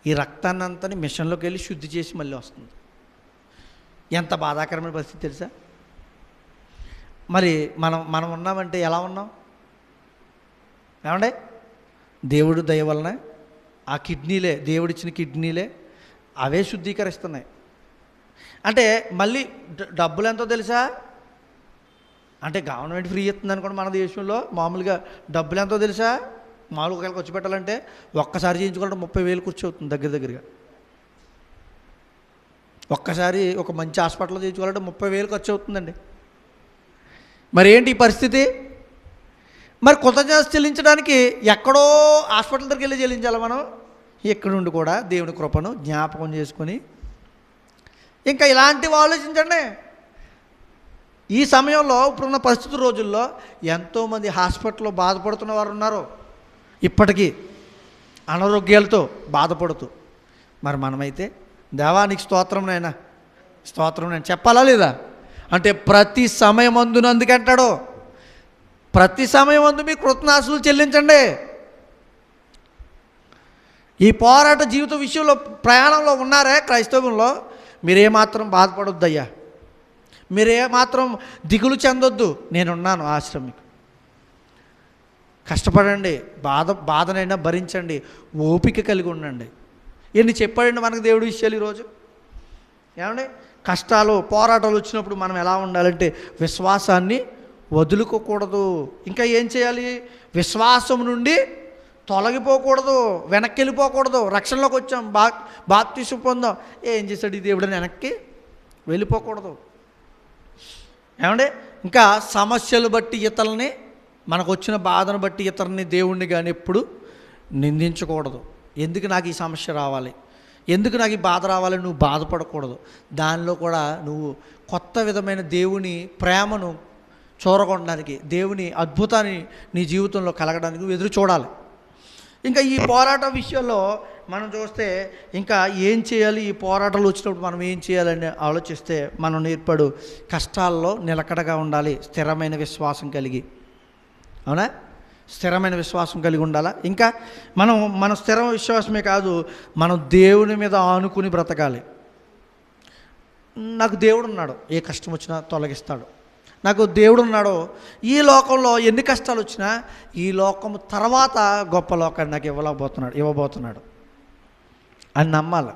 ఈ రక్తాన్ని అంతా మిషన్లోకి వెళ్ళి శుద్ధి చేసి మళ్ళీ వస్తుంది. ఎంత బాధాకరమైన పరిస్థితి తెలుసా? మరి మనం ఉన్నామంటే ఎలా ఉన్నాం? ఏమండే దేవుడు దయ వలన ఆ కిడ్నీలే, దేవుడిచ్చిన కిడ్నీలే అవే శుద్ధీకరిస్తున్నాయి. అంటే మళ్ళీ డబ్బులు ఎంతో తెలుసా? అంటే గవర్నమెంట్ ఫ్రీ ఇస్తుంది అనుకోండి మన దేశంలో. మామూలుగా డబ్బులు ఎంతో తెలుసా? మామూలుగా ఒకవేళ ఖర్చు పెట్టాలంటే ఒక్కసారి చేయించుకోవాలంటే 30,000 ఖర్చు అవుతుంది దగ్గరగా. ఒక్కసారి ఒక మంచి హాస్పిటల్లో చేయించుకోవాలంటే 30,000 ఖర్చు అవుతుందండి. మరి ఏంటి ఈ పరిస్థితి? మరి కృతజ్ఞత చెల్లించడానికి ఎక్కడో హాస్పిటల్ దగ్గరికి వెళ్ళి చెల్లించాలి మనం. ఇక్కడ నుండి కూడా దేవుని కృపను జ్ఞాపకం చేసుకొని ఇంకా ఇలాంటివి ఆలోచించండి. ఈ సమయంలో ఇప్పుడున్న పరిస్థితి రోజుల్లో ఎంతోమంది హాస్పిటల్లో బాధపడుతున్న వారు ఉన్నారు, ఇప్పటికీ అనారోగ్యాలతో బాధపడుతూ. మరి మనమైతే దేవానికి స్తోత్రం నాయనా, స్తోత్రం నేను చెప్పాలా లేదా? అంటే ప్రతి సమయమందును, అందుకంటాడు ప్రతి సమయమందు మీ కృతజ్ఞతాస్తుతులు చెల్లించండి. ఈ పోరాట జీవిత విషయంలో ప్రయాణంలో ఉన్నారే క్రైస్తవంలో, మీరేమాత్రం బాధపడొద్దయ్యా, మీరేమాత్రం దిగులు చెందొద్దు. నేనున్నాను ఆశ్రమికు. కష్టపడండి, బాధనైనా భరించండి, ఓపిక కలిగి ఉండండి. ఎన్ని చెప్పాడండి మనకు దేవుడి విషయాలు ఈరోజు. ఏమండి కష్టాలు, పోరాటాలు వచ్చినప్పుడు మనం ఎలా ఉండాలంటే విశ్వాసాన్ని వదులుకోకూడదు. ఇంకా ఏం చేయాలి? విశ్వాసం నుండి తొలగిపోకూడదు, వెనక్కి వెళ్ళిపోకూడదు. రక్షణలోకి వచ్చాం, బాప్తిసం పొందాం, ఏం చేశాడు ఈ దేవుడని వెనక్కి వెళ్ళిపోకూడదు. ఏమంటే ఇంకా సమస్యలు బట్టి ఇతరులని, మనకు వచ్చిన బాధను బట్టి ఇతరుని, దేవుణ్ణి కానీ ఎప్పుడు నిందించకూడదు. ఎందుకు నాకు ఈ సమస్య రావాలి, ఎందుకు నాకు ఈ బాధ రావాలి నువ్వు బాధపడకూడదు. దానిలో కూడా నువ్వు కొత్త విధమైన దేవుని ప్రేమను చూరగొనడానికి, దేవుని అద్భుతాన్ని నీ జీవితంలో కలగడానికి నువ్వు ఎదురు చూడాలి. ఇంకా ఈ పోరాట విషయంలో మనం చూస్తే ఇంకా ఏం చేయాలి, ఈ పోరాటాలు వచ్చినప్పుడు మనం ఏం చేయాలని ఆలోచిస్తే మనం నేర్పడు కష్టాల్లో నిలకడగా ఉండాలి, స్థిరమైన విశ్వాసం కలిగి. అవునా? స్థిరమైన విశ్వాసం కలిగి ఉండాలా. ఇంకా మన స్థిర విశ్వాసమే కాదు, మనం దేవుని మీద ఆనుకుని బ్రతకాలి. నాకు దేవుడు ఉన్నాడు, ఏ కష్టం వచ్చినా తొలగిస్తాడు. నాకు దేవుడు ఉన్నాడు, ఈ లోకంలో ఎన్ని కష్టాలు వచ్చినా ఈ లోకం తర్వాత గొప్ప లోకాన్ని నాకు ఇవ్వబోతున్నాడు అని నమ్మాలి.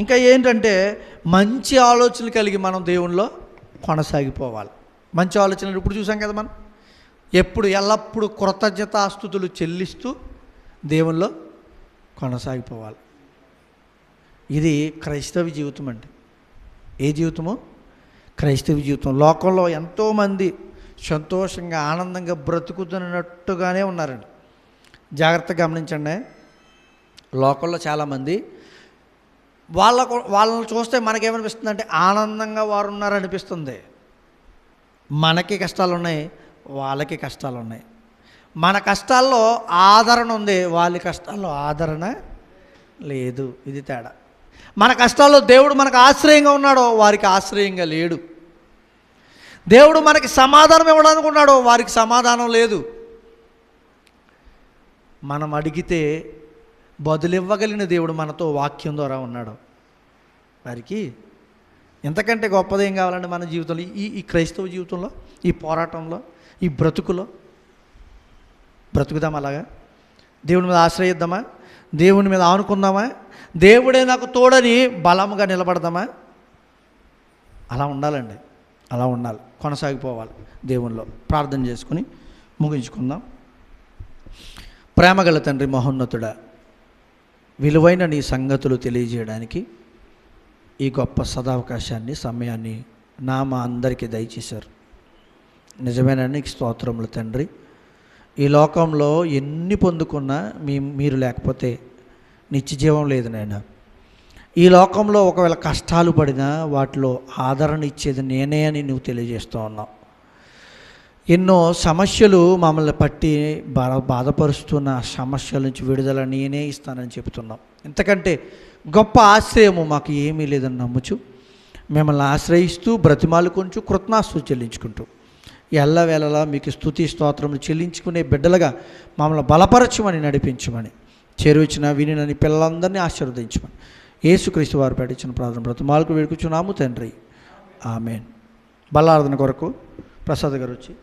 ఇంకా ఏంటంటే మంచి ఆలోచనలు కలిగి మనం దేవునిలో కొనసాగిపోవాలి. మంచి ఆలోచనలు ఇప్పుడు చూసాం కదా, మనం ఎల్లప్పుడూ కృతజ్ఞతాస్తుతులు చెల్లిస్తూ దేవునిలో కొనసాగిపోవాలి. ఇది క్రైస్తవ జీవితం అండి. ఏ జీవితము? క్రైస్తవ జీవితం. లోకంలో ఎంతోమంది సంతోషంగా ఆనందంగా బ్రతుకుతున్నట్టుగానే ఉన్నారండి. జాగ్రత్తగా గమనించండి. లోకంలో చాలామంది వాళ్ళని చూస్తే మనకేమనిపిస్తుంది అంటే ఆనందంగా వారు ఉన్నారనిపిస్తుంది. మనకి కష్టాలు ఉన్నాయి, వాళ్ళకి కష్టాలు ఉన్నాయి. మన కష్టాల్లో ఆదరణ ఉంది, వాళ్ళ కష్టాల్లో ఆదరణ లేదు. ఇది తేడా. మన కష్టాల్లో దేవుడు మనకు ఆశ్రయంగా ఉన్నాడో వారికి ఆశ్రయంగా లేడు. దేవుడు మనకి సమాధానం ఇవ్వడానికి ఉన్నాడో వారికి సమాధానం లేదు. మనం అడిగితే బదులివ్వగలిగిన దేవుడు మనతో వాక్యం ద్వారా ఉన్నాడు. వారికి ఎంతకంటే గొప్పదేం కావాలండి మన జీవితంలో, ఈ క్రైస్తవ జీవితంలో, ఈ పోరాటంలో, ఈ బ్రతుకుదామా? అలాగా దేవుని మీద ఆశ్రయిద్దామా? దేవుని మీద ఆనుకుందామా? దేవుడే నాకు తోడని బలంగా నిలబడదామా? అలా ఉండాలండి, అలా ఉండాలి, కొనసాగిపోవాలి దేవునిలో. ప్రార్థన చేసుకుని ముగించుకుందాం. ప్రేమగల తండ్రి, మహోన్నతుడా, విలువైన నీ సంగతులు తెలియజేయడానికి ఈ గొప్ప సదావకాశాన్ని, సమయాన్ని మా అందరికీ దయచేశారు. నిజమైన నీకు స్తోత్రములు తండ్రి. ఈ లోకంలో ఎన్ని పొందుకున్నా మీరు లేకపోతే నిత్య జీవం లేదు నాయన. ఈ లోకంలో ఒకవేళ కష్టాలు పడినా వాటిలో ఆదరణ ఇచ్చేది నేనే అని నువ్వు తెలియజేస్తూ ఉన్నావు. ఎన్నో సమస్యలు మమ్మల్ని పట్టి బాధపరుస్తున్న సమస్యల నుంచి విడుదల నేనే ఇస్తానని చెప్తున్నాం. ఇంతకంటే గొప్ప ఆశ్రయము మాకు ఏమీ లేదని నమ్ముచు మిమ్మల్ని ఆశ్రయిస్తూ బ్రతిమాలుకొంచు కృతజ్ఞతాస్తుతులు చెల్లించుకుంటూ ఎల్లవేళలా మీకు స్తుతి స్తోత్రములు చెల్లించుకునే బిడ్డలుగా మమ్మల్ని బలపరచమని, నడిపించమని, చేరువచ్చిన వినినని పిల్లలందరినీ ఆశీర్వదించమని యేసుక్రీస్తు వారు పెట్టించిన ప్రార్థన బ్రతిమాలకు వేడుకుచున్నాము తండ్రి. ఆమేన్. బల్లారాధన కొరకు ప్రసాద్ గారు వచ్చి